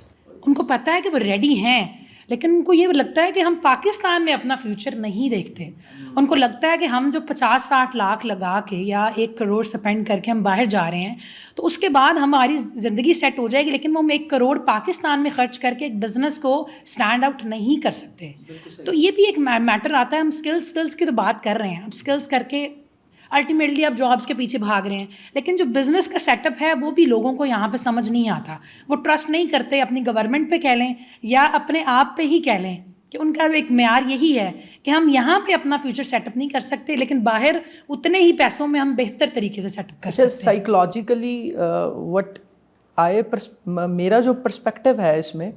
ان کو پتہ ہے کہ وہ ریڈی ہیں, لیکن ان کو یہ لگتا ہے کہ ہم پاکستان میں اپنا فیوچر نہیں دیکھتے. ان کو لگتا ہے کہ ہم جو 50-60 لاکھ لگا کے یا 1 کروڑ سپینڈ کر کے ہم باہر جا رہے ہیں تو اس کے بعد ہماری زندگی سیٹ ہو جائے گی, لیکن وہ ہم 1 کروڑ پاکستان میں خرچ کر کے ایک بزنس کو اسٹینڈ آؤٹ نہیں کر سکتے. تو یہ بھی ایک میٹر آتا ہے. ہم اسکلس کی تو بات کر رہے ہیں, اب اسکلس کر کے الٹیمیٹلی آپ جابس کے پیچھے بھاگ رہے ہیں, لیکن جو بزنس کا سیٹ اپ ہے وہ بھی لوگوں کو یہاں پہ سمجھ نہیں آتا. وہ ٹرسٹ نہیں کرتے اپنی گورنمنٹ پہ کہہ لیں یا اپنے آپ پہ ہی کہہ لیں کہ ان کا ایک معیار یہی ہے کہ ہم یہاں پہ اپنا فیوچر سیٹ اپ نہیں کر سکتے, لیکن باہر اتنے ہی پیسوں میں ہم بہتر طریقے سے سیٹ اپ کر سکتے ہیں. سائیکولوجیکلی میرا جو پرسپیکٹیو ہے اس میں,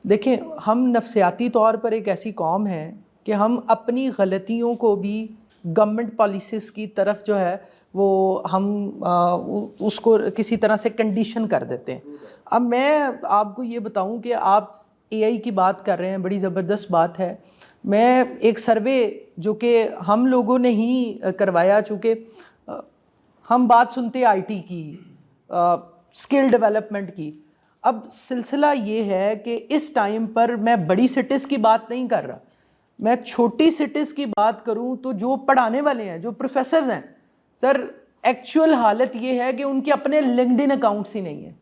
دیکھیں ہم نفسیاتی طور پر ایک ایسی قوم ہے کہ ہم اپنی غلطیوں کو بھی گورنمنٹ پالیسیز کی طرف جو ہے وہ ہم اس کو کسی طرح سے کنڈیشن کر دیتے ہیں. اب میں آپ کو یہ بتاؤں کہ آپ اے آئی کی بات کر رہے ہیں, بڑی زبردست بات ہے. میں ایک سروے جو کہ ہم لوگوں نے ہی کروایا, چونکہ ہم بات سنتے آئی ٹی کی, اسکل ڈیولپمنٹ کی. اب سلسلہ یہ ہے کہ اس ٹائم پر میں بڑی سٹیز کی بات نہیں کر رہا, میں چھوٹی سٹیز کی بات کروں تو جو پڑھانے والے ہیں, جو پروفیسرز ہیں, سر ایکچوئل حالت یہ ہے کہ ان کے اپنے لنکڈ ان اکاؤنٹس ہی نہیں ہیں,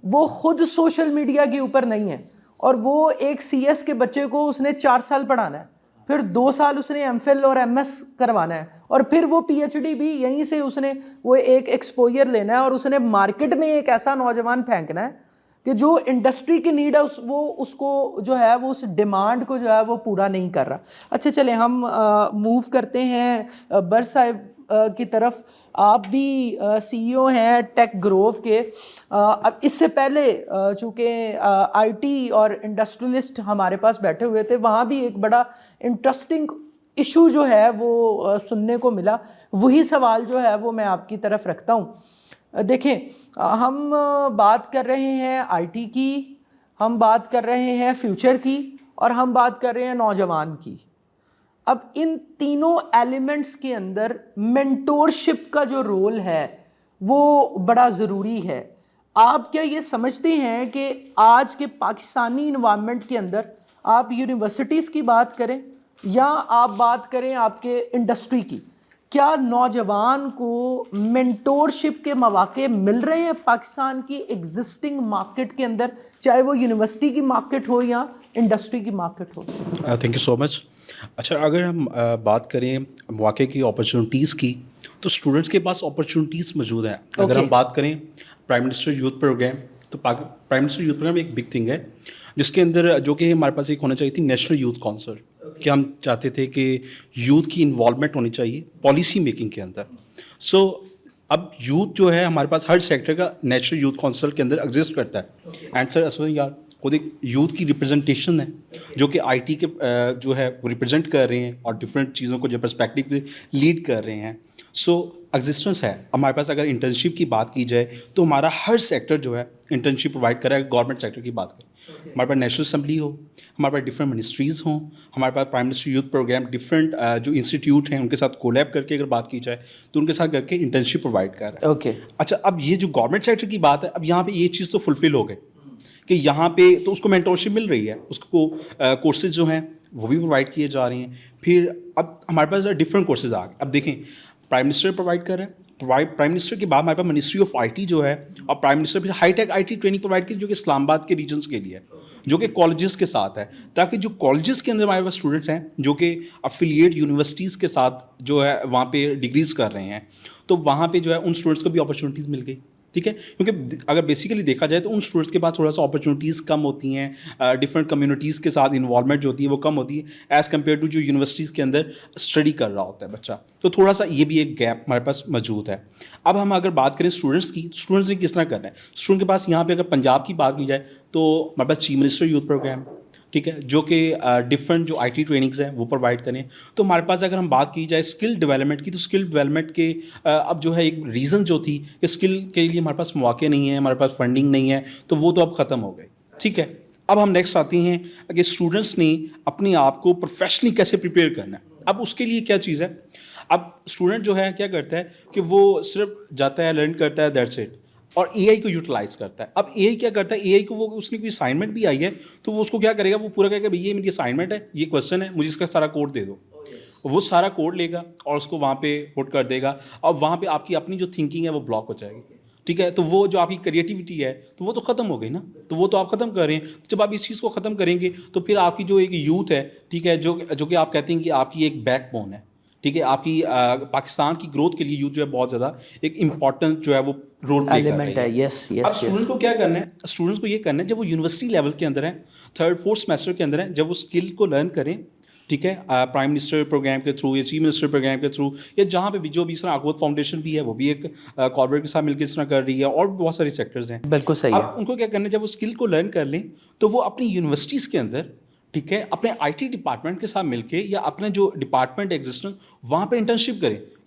وہ خود سوشل میڈیا کے اوپر نہیں ہیں, اور وہ ایک سی ایس کے بچے کو اس نے 4 سال پڑھانا ہے, پھر 2 سال اس نے ایم فل اور ایم ایس کروانا ہے, اور پھر وہ پی ایچ ڈی بھی یہیں سے اس نے وہ ایک ایکسپوئر لینا ہے, اور اس نے مارکیٹ میں ایک ایسا نوجوان پھینکنا ہے کہ جو انڈسٹری کی نیڈ ہے وہ اس کو جو ہے وہ اس ڈیمانڈ کو جو ہے وہ پورا نہیں کر رہا. اچھا چلیں ہم موو کرتے ہیں بر صاحب کی طرف. آپ بھی سی ای او ہیں ٹیک گروو کے. اب اس سے پہلے چونکہ آئی ٹی اور انڈسٹریلسٹ ہمارے پاس بیٹھے ہوئے تھے, وہاں بھی ایک بڑا انٹرسٹنگ ایشو جو ہے وہ سننے کو ملا. وہی سوال جو ہے وہ میں آپ کی طرف رکھتا ہوں. دیکھیں, ہم بات کر رہے ہیں آئی ٹی کی, ہم بات کر رہے ہیں فیوچر کی, اور ہم بات کر رہے ہیں نوجوان کی. اب ان تینوں ایلیمنٹس کے اندر مینٹورشپ کا جو رول ہے وہ بڑا ضروری ہے. آپ کیا یہ سمجھتے ہیں کہ آج کے پاکستانی انوائرمنٹ کے اندر آپ یونیورسٹیز کی بات کریں یا آپ بات کریں آپ کے انڈسٹری کی, کیا نوجوان کو مینٹورشپ کے مواقع مل رہے ہیں پاکستان کی ایگزسٹنگ مارکیٹ کے اندر, چاہے وہ یونیورسٹی کی مارکیٹ ہو یا انڈسٹری کی مارکیٹ ہو؟ Thank you so much. اچھا, اگر ہم بات کریں مواقع کی, اپرچونیٹیز کی, تو اسٹوڈنٹس کے پاس اپرچونیٹیز موجود ہیں. اگر ہم بات کریں پرائم منسٹر یوتھ پروگرام, تو پرائم منسٹر یوتھ پروگرام ایک بگ تھنگ ہے جس کے اندر جو کہ ہمارے پاس ایک ہونا چاہیے تھی نیشنل یوتھ کونسل, کہ ہم چاہتے تھے کہ یوتھ کی انوالومنٹ ہونی چاہیے پالیسی میکنگ کے اندر. سو اب یوتھ جو ہے ہمارے پاس ہر سیکٹر کا نیشنل یوتھ کونسل کے اندر ایگزسٹ کرتا ہے. اینڈ سر یار خود ایک یوتھ کی ریپرزنٹیشن ہے جو کہ آئی ٹی کے جو ہے وہ ریپرزینٹ کر رہے ہیں اور ڈفرینٹ چیزوں کو جو پرسپیکٹیو پہ لیڈ کر رہے ہیں. سو ایگزسٹنس ہے ہمارے پاس. اگر انٹرنشپ کی بات کی جائے تو ہمارا ہر سیکٹر جو ہے انٹرنشپ پرووائڈ کر رہا ہے. گورنمنٹ سیکٹر کی بات کریں, ہمارے پاس نیشنل اسمبلی ہو, ہمارے پاس ڈفرینٹ منسٹریز ہوں, ہمارے پاس prime minister youth programme different جو انسٹیٹیوٹ ہیں ان کے ساتھ کولیب کر کے اگر بات کی جائے تو ان کے ساتھ کر کے انٹرنشپ پرووائڈ کر رہا ہے. اوکے, اچھا, اب یہ جو گورنمنٹ سیکٹر کی بات ہے, اب یہاں پہ یہ چیز تو فلفل ہو گئی کہ یہاں پہ تو اس کو مینٹورشپ مل رہی ہے, اس کو کورسز جو ہیں وہ بھی پرووائڈ کیے جا رہے ہیں. پھر اب ہمارے پاس ڈفرینٹ کورسز آ گئے. اب دیکھیں پرائم منسٹر پرووائڈ کر رہے ہیں, پرائم منسٹر کے بعد ہمارے پاس منسٹری آف آئی ٹی جو ہے, اور پرائم منسٹر پھر high tech I T training provide کی جو کہ اسلام آباد کے ریجنس کے لیے ہے, جو کہ کالجز کے ساتھ ہے, تاکہ جو کالجز کے اندر ہمارے پاس اسٹوڈنٹس ہیں جو کہ افیلیٹ یونیورسٹیز کے ساتھ جو ہے وہاں پہ ڈگریز کر رہے ہیں, تو وہاں پہ جو ہے ان اسٹوڈنٹس کو بھی اپرچونیٹیز مل گئی. ٹھیک ہے, کیونکہ اگر بیسیکلی دیکھا جائے تو ان اسٹوڈنٹس کے پاس تھوڑا سا اپرچونیٹیز کم ہوتی ہیں, ڈفرینٹ کمیونٹیز کے ساتھ انوالومنٹ جو ہوتی ہے وہ کم ہوتی ہے ایز کمپیئر ٹو جو یونیورسٹیز کے اندر اسٹڈی کر رہا ہوتا ہے بچہ. تو تھوڑا سا یہ بھی ایک گیپ ہمارے پاس موجود ہے. اب ہم اگر بات کریں اسٹوڈنٹس کی, اسٹوڈنٹس نے کس طرح کرنا ہے. اسٹوڈنٹ کے پاس یہاں پہ اگر پنجاب کی بات کی جائے تو ہمارے پاس چیف منسٹر یوتھ پروگرام, ٹھیک ہے, جو کہ ڈفرینٹ جو آئی ٹی ٹریننگز ہیں وہ پرووائڈ کریں. تو ہمارے پاس اگر ہم بات کی جائے اسکل ڈیولپمنٹ کی, تو اسکل ڈیولپمنٹ کے اب جو ہے ایک ریزن جو تھی کہ اسکل کے لیے ہمارے پاس مواقع نہیں ہے, ہمارے پاس فنڈنگ نہیں ہے, تو وہ تو اب ختم ہو گئے. ٹھیک ہے, اب ہم نیکسٹ آتے ہیں کہ اسٹوڈنٹس نے اپنے آپ کو پروفیشنلی کیسے پریپیئر کرنا ہے. اب اس کے لیے کیا چیز ہے, اب اسٹوڈنٹ جو ہے کیا کرتا ہے کہ وہ صرف جاتا ہے, لرن کرتا ہے, دیٹس اٹ, اور اے آئی کو یوٹیلائز کرتا ہے. اب اے آئی کیا کرتا ہے, اے آئی کو وہ اس نے کوئی اسائنمنٹ بھی آئی ہے تو وہ اس کو کیا کرے گا, وہ پورا کہے گا بھائی یہ میری اسائنمنٹ ہے, یہ کویشچن ہے, مجھے اس کا سارا کوڈ دے دو. وہ سارا کوڈ لے گا اور اس کو وہاں پہ پٹ کر دے گا, اور وہاں پہ آپ کی اپنی جو تھنکنگ ہے وہ بلاک ہو جائے گی. ٹھیک ہے, تو وہ جو آپ کی کریٹیوٹی ہے تو وہ تو ختم ہو گئی نا, تو وہ تو آپ ختم کر رہے ہیں. جب آپ اس چیز کو ختم کریں گے تو پھر آپ کی جو ایک یوتھ ہے, ٹھیک ہے, جو کہ آپ کہتے ہیں کہ آپ کی ایک بیک بون ہے, ٹھیک ہے, آپ کی پاکستان کی گروتھ کے لیے یوتھ جو ہے بہت زیادہ ایک امپورٹنٹ جو ہے وہ رول پلے کر رہی ہے. یس یس. اب اسٹوڈنٹ کو کیا کرنا ہے, اسٹوڈنٹس کو یہ کرنا ہے جب وہ یونیورسٹی لیول کے اندر ہیں, 3rd 4th سیمسٹر کے اندر ہیں, جب وہ اسکل کو لرن کریں, ٹھیک ہے, پرائم منسٹر پروگرام کے تھرو یا چیف منسٹر پروگرام کے تھرو, یا جہاں پہ بھی جو بھی اس طرح اخوت فاؤنڈیشن بھی ہے وہ بھی ایک کارپوریٹ کے ساتھ مل کے اس طرح کر رہی ہے, اور بہت سارے سیکٹرز ہیں. بالکل صحیح ہے. اب ان کو کیا کرنا ہے, جب وہ اسکل کو لرن کر لیں تو وہ اپنی یونیورسٹیز کے اندر, ٹھیک ہے, اپنے آئی ٹی ڈپارٹمنٹ کے ساتھ مل کے یا اپنے جو ڈپارٹمنٹ ایگزسٹنس وہاں پہ انٹرنشپ کریں,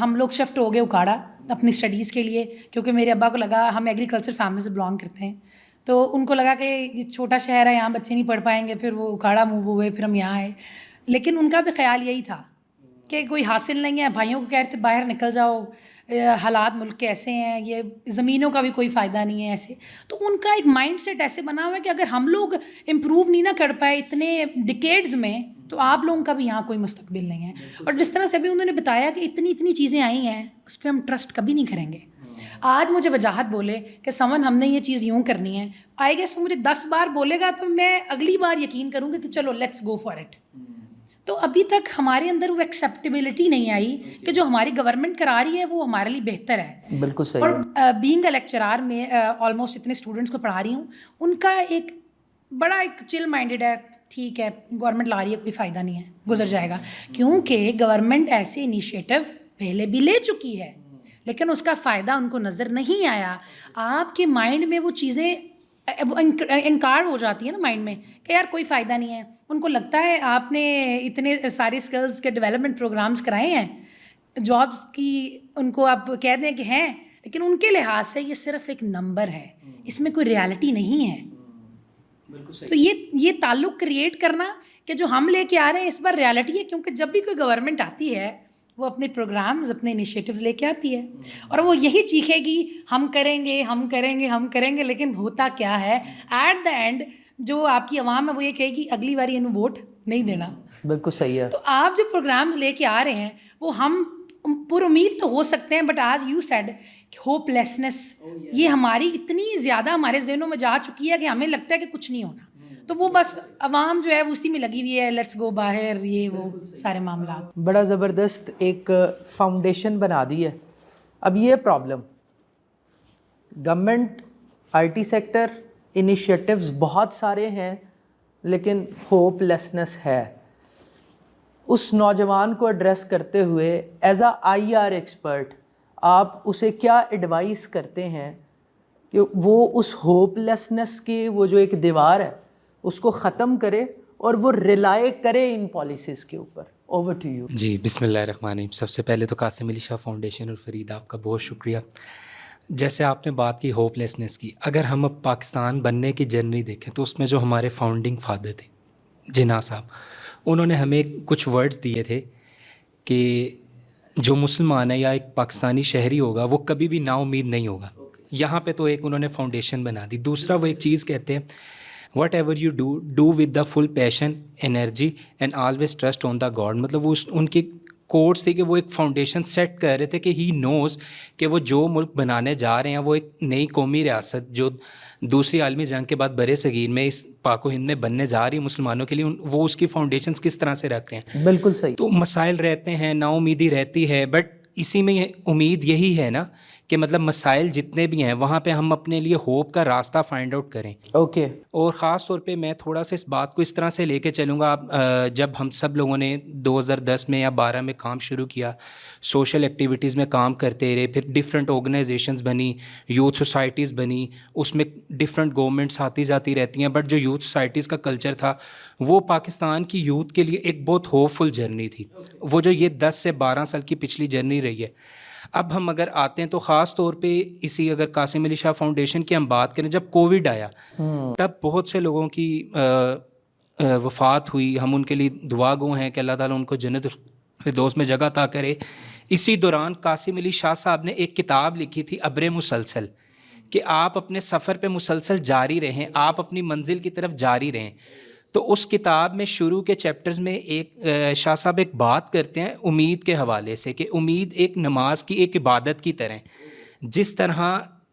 ہم لوگ شفٹ ہو گئے اکاڑا اپنی اسٹڈیز کے لیے، کیونکہ میرے ابا کو لگا، ہم ایگریکلچر فیملی سے بلانگ کرتے ہیں، تو ان کو لگا کہ یہ چھوٹا شہر ہے، یہاں بچے نہیں پڑھ پائیں گے، پھر وہ اکاڑا موو ہوئے، پھر ہم یہاں آئے. لیکن ان کا بھی خیال یہی تھا کہ کوئی حاصل نہیں ہے، بھائیوں کو کہتے باہر نکل جاؤ، حالات ملک کے ایسے ہیں، یہ زمینوں کا بھی کوئی فائدہ نہیں ہے ایسے. تو ان کا ایک مائنڈ سیٹ ایسے بنا ہوا ہے کہ اگر ہم لوگ امپروو نہیں نہ کر پائے اتنے ڈیکیڈز میں، تو آپ لوگوں کا بھی یہاں کوئی مستقبل نہیں ہے. اور جس طرح سے ابھی انہوں نے بتایا کہ اتنی چیزیں آئی ہیں، اس پہ ہم ٹرسٹ کبھی نہیں کریں گے. آج مجھے وجاہت بولے کہ سمن ہم نے یہ چیز یوں کرنی ہے، آئی گیس وہ مجھے 10 بار بولے گا تو میں اگلی بار یقین کروں گا کہ چلو لیٹس گو فار اٹ. تو ابھی تک ہمارے اندر وہ ایکسیپٹیبلٹی نہیں آئی کہ جو ہماری گورنمنٹ کرا رہی ہے وہ ہمارے لیے بہتر ہے. بالکل صحیح. اور بینگ اے لیکچرار میں آلموسٹ اتنے اسٹوڈنٹس کو پڑھا رہی ہوں، ان کا ایک بڑا ایک چل مائنڈیڈ ہے، ٹھیک ہے گورنمنٹ لا رہی ہے، کوئی فائدہ نہیں ہے، گزر جائے گا. کیونکہ گورنمنٹ ایسے انیشیٹو پہلے بھی لے چکی ہے، لیکن اس کا فائدہ ان کو نظر نہیں آیا. آپ کے مائنڈ میں وہ چیزیں انکار ہو جاتی ہیں نا مائنڈ میں کہ یار کوئی فائدہ نہیں ہے. ان کو لگتا ہے آپ نے اتنے سارے اسکلز کے ڈیولپمنٹ پروگرامز کرائے ہیں، جابس کی ان کو آپ کہہ دیں کہ ہیں، لیکن ان کے لحاظ سے یہ صرف ایک نمبر ہے، اس میں کوئی ریالٹی نہیں ہے. تو یہ تعلق کریٹ کرنا کہ جو ہم لے کے آ رہے ہیں اس بار ریالٹی ہے، کیونکہ جب بھی کوئی گورنمنٹ آتی ہے وہ اپنے پروگرامز اپنے انیشیٹوز لے کے آتی ہے اور وہ یہی چیخے گی ہم کریں گے ہم کریں گے ہم کریں گے، لیکن ہوتا کیا ہے ایٹ دا اینڈ جو آپ کی عوام ہے وہ یہ کہے گی اگلی باری انہوں ووٹ نہیں دینا. بالکل صحیح ہے. تو آپ جو پروگرامز لے کے آ رہے ہیں وہ ہم پر امید تو ہو سکتے ہیں، بٹ آج یو سیڈ ہوپ لیسنس یہ ہماری اتنی زیادہ ہمارے ذہنوں میں جا چکی ہے کہ ہمیں لگتا ہے کہ کچھ نہیں ہونا. تو وہ بس عوام جو ہے وہ اسی میں لگی ہوئی ہے، لیٹس گو باہر، یہ وہ سارے معاملات. بڑا زبردست ایک فاؤنڈیشن بنا دی ہے. اب یہ problem government I T sector initiatives بہت سارے ہیں لیکن ہوپ لیسنس ہے. اس نوجوان کو ایڈریس کرتے ہوئے as a I R expert آپ اسے کیا ایڈوائز کرتے ہیں کہ وہ اس ہوپ لیسنس کے وہ جو ایک دیوار ہے اس کو ختم کرے اور وہ ریلائی کرے ان پالیسیز کے اوپر؟ Over to you. جی بسم اللہ الرحمن الرحیم. سب سے پہلے تو قاسم علی شاہ فاؤنڈیشن اور فرید آپ کا بہت شکریہ. جیسے آپ نے بات کی ہوپ لیسنس کی، اگر ہم اب پاکستان بننے کی جرنی دیکھیں تو اس میں جو ہمارے فاؤنڈنگ فادر تھے جناح صاحب، انہوں نے ہمیں کچھ ورڈز دیے تھے کہ جو مسلمان ہے یا ایک پاکستانی شہری ہوگا وہ کبھی بھی نا امید نہیں ہوگا. یہاں پہ تو ایک انہوں نے فاؤنڈیشن بنا دی. دوسرا وہ ایک چیز کہتے ہیں whatever you do with the full passion energy and always trust on the God. مطلب وہ ان کی کوٹس تھی کہ وہ ایک فاؤنڈیشن سیٹ کر رہے تھے کہ ہی نوز کہ وہ جو ملک بنانے جا رہے ہیں وہ ایک نئی قومی ریاست جو دوسری عالمی جنگ کے بعد برِ صغیر میں اس پاک و ہند میں بننے جا رہی ہے مسلمانوں کے لیے، وہ اس کی فاؤنڈیشنز کس طرح سے رکھ رہے ہیں. بالکل صحیح. تو مسائل رہتے ہیں، نا امیدی رہتی ہے، بٹ اسی میں امید یہی ہے نا کہ مطلب مسائل جتنے بھی ہیں وہاں پہ ہم اپنے لیے ہوپ کا راستہ فائنڈ آؤٹ کریں. اوکے. اور خاص طور پہ میں تھوڑا سا اس بات کو اس طرح سے لے کے چلوں گا. جب ہم سب لوگوں نے 2010 میں یا 12 میں کام شروع کیا، سوشل ایکٹیویٹیز میں کام کرتے رہے، پھر ڈفرینٹ آرگنائزیشنز بنی، یوتھ سوسائٹیز بنی، اس میں ڈفرینٹ گورنمنٹس آتی جاتی رہتی ہیں، بٹ جو یوتھ سوسائٹیز کا کلچر تھا وہ پاکستان کی یوتھ کے لیے ایک بہت ہوپ فل جرنی تھی، وہ جو یہ 10 سے 12 سال کی پچھلی جرنی رہی ہے. اب ہم اگر آتے ہیں تو خاص طور پہ اسی اگر قاسم علی شاہ فاؤنڈیشن کی ہم بات کریں، جب کووڈ آیا تب بہت سے لوگوں کی وفات ہوئی. ہم ان کے لیے دعا گو ہیں کہ اللہ تعالیٰ ان کو جنت فردوس میں جگہ عطا کرے. اسی دوران قاسم علی شاہ صاحب نے ایک کتاب لکھی تھی ابر مسلسل، کہ آپ اپنے سفر پہ مسلسل جاری رہیں، آپ اپنی منزل کی طرف جاری رہیں. تو اس کتاب میں شروع کے چیپٹرز میں ایک شاہ صاحب ایک بات کرتے ہیں امید کے حوالے سے کہ امید ایک نماز کی ایک عبادت کی طرح، جس طرح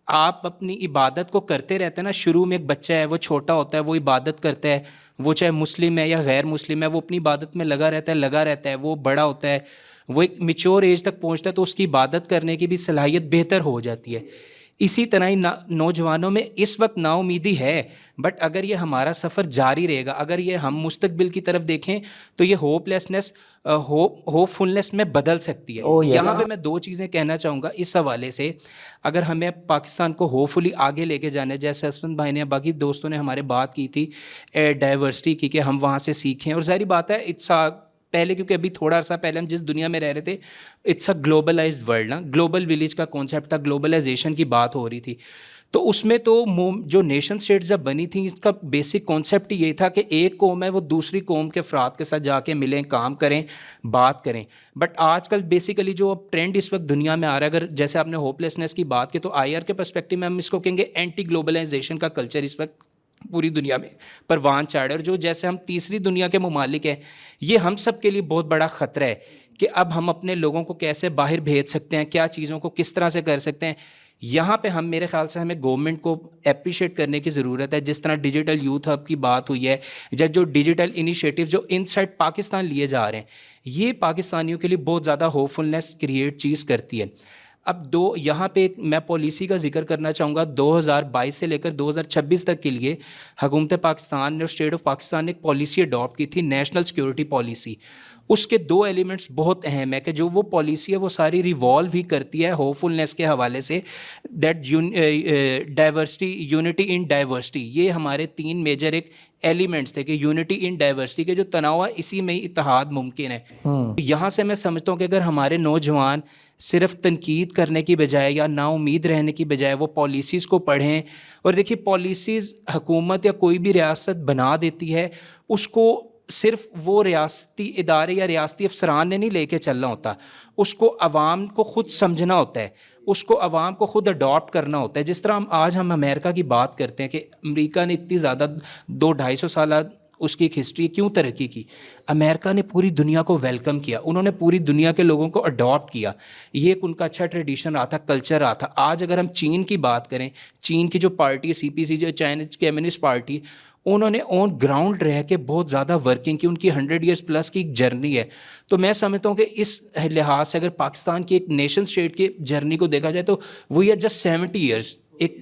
آپ اپنی عبادت کو کرتے رہتے ہیں نا. شروع میں ایک بچہ ہے، وہ چھوٹا ہوتا ہے، وہ عبادت کرتا ہے، وہ چاہے مسلم ہے یا غیر مسلم ہے، وہ اپنی عبادت میں لگا رہتا ہے. وہ بڑا ہوتا ہے، وہ ایک میچور ایج تک پہنچتا ہے تو اس کی عبادت کرنے کی بھی صلاحیت بہتر ہو جاتی ہے. اسی طرح ہی نوجوانوں میں اس وقت نا امیدی ہے، بٹ اگر یہ ہمارا سفر جاری رہے گا، اگر یہ ہم مستقبل کی طرف دیکھیں تو یہ ہوپ لیسنس ہوپ فلنس میں بدل سکتی ہے. یہاں پہ میں 2 چیزیں کہنا چاہوں گا اس حوالے سے. اگر ہمیں پاکستان کو ہوپ فلی آگے لے کے جانا ہے، جیسے اسفند بھائی نے باقی دوستوں نے ہمارے بات کی تھی ڈائیورسٹی کی کہ ہم وہاں سے سیکھیں، اور ظاہری بات ہے اٹس پہلے کیونکہ ابھی تھوڑا سا پہلے ہم جس دنیا میں رہ رہے تھے اٹس اے گلوبلائزڈ ورلڈ نا, گلوبل ولیج کا کانسیپٹ تھا, گلوبلائزیشن کی بات ہو رہی تھی. تو اس میں تو جو نیشن اسٹیٹس جب بنی تھیں اس کا بیسک کانسیپٹ یہ تھا کہ ایک قوم ہے وہ دوسری قوم کے افراد کے ساتھ جا کے ملیں, کام کریں, بات کریں. بٹ آج کل بیسیکلی جو اب ٹرینڈ اس وقت دنیا میں آ رہا ہے, اگر جیسے آپ نے ہوپ لیسنس کی بات کی تو آئی آر کے پرسپیکٹو میں ہم اس کو کہیں گے اینٹی گلوبلائزیشن کا کلچر اس وقت پوری دنیا میں پروان چڑھ, اور جو جیسے ہم تیسری دنیا کے ممالک ہیں یہ ہم سب کے لیے بہت بڑا خطرہ ہے کہ اب ہم اپنے لوگوں کو کیسے باہر بھیج سکتے ہیں, کیا چیزوں کو کس طرح سے کر سکتے ہیں. یہاں پہ ہم میرے خیال سے ہمیں گورنمنٹ کو اپریشیٹ کرنے کی ضرورت ہے. جس طرح ڈیجیٹل یوتھ ہب کی بات ہوئی ہے یا جو ڈیجیٹل انیشیٹو جو ان سائڈ پاکستان لیے جا رہے ہیں, یہ پاکستانیوں کے لیے بہت زیادہ ہوپ فلنس کریٹ چیز کرتی ہے. اب یہاں پہ میں پالیسی کا ذکر کرنا چاہوں گا. 2022 سے لے کر 2026 تک کے لیے حکومت پاکستان نے اور اسٹیٹ آف پاکستان نے ایک پالیسی اڈاپٹ کی تھی, نیشنل سیکورٹی پالیسی. اس کے 2 ایلیمنٹس بہت اہم ہے کہ جو وہ پالیسی ہے وہ ساری ریوالو ہی کرتی ہے ہوپ فلنس کے حوالے سے, that diversity, unity in diversity. یہ ہمارے 3 میجر ایک ایلیمنٹس تھے کہ یونٹی ان ڈائیورسٹی کے جو تنوع اسی میں ہی اتحاد ممکن ہے. یہاں سے میں سمجھتا ہوں کہ اگر ہمارے نوجوان صرف تنقید کرنے کی بجائے یا نا امید رہنے کی بجائے وہ پالیسیز کو پڑھیں, اور دیکھیے پالیسیز حکومت یا کوئی بھی ریاست بنا دیتی ہے, اس کو صرف وہ ریاستی ادارے یا ریاستی افسران نے نہیں لے کے چلنا ہوتا, اس کو عوام کو خود سمجھنا ہوتا ہے, اس کو عوام کو خود اڈاپٹ کرنا ہوتا ہے. جس طرح آج ہم امریکہ کی بات کرتے ہیں کہ امریکہ نے اتنی زیادہ 200-250 سالہ اس کی ایک ہسٹری کیوں ترقی کی, امریکہ نے پوری دنیا کو ویلکم کیا, انہوں نے پوری دنیا کے لوگوں کو اڈاپٹ کیا. یہ ایک ان کا اچھا ٹریڈیشن رہا تھا, کلچر رہا تھا. آج اگر ہم چین کی بات کریں, چین کی جو پارٹی CPC جو چائنا کمیونسٹ پارٹی, انہوں نے آن گراؤنڈ رہ کے بہت زیادہ ورکنگ کی, ان کی 100 ایئرس پلس کی ایک جرنی ہے. تو میں سمجھتا ہوں کہ اس لحاظ سے اگر پاکستان کی ایک نیشن اسٹیٹ کی جرنی کو دیکھا جائے تو وی آر جسٹ 70 ایئرس. ایک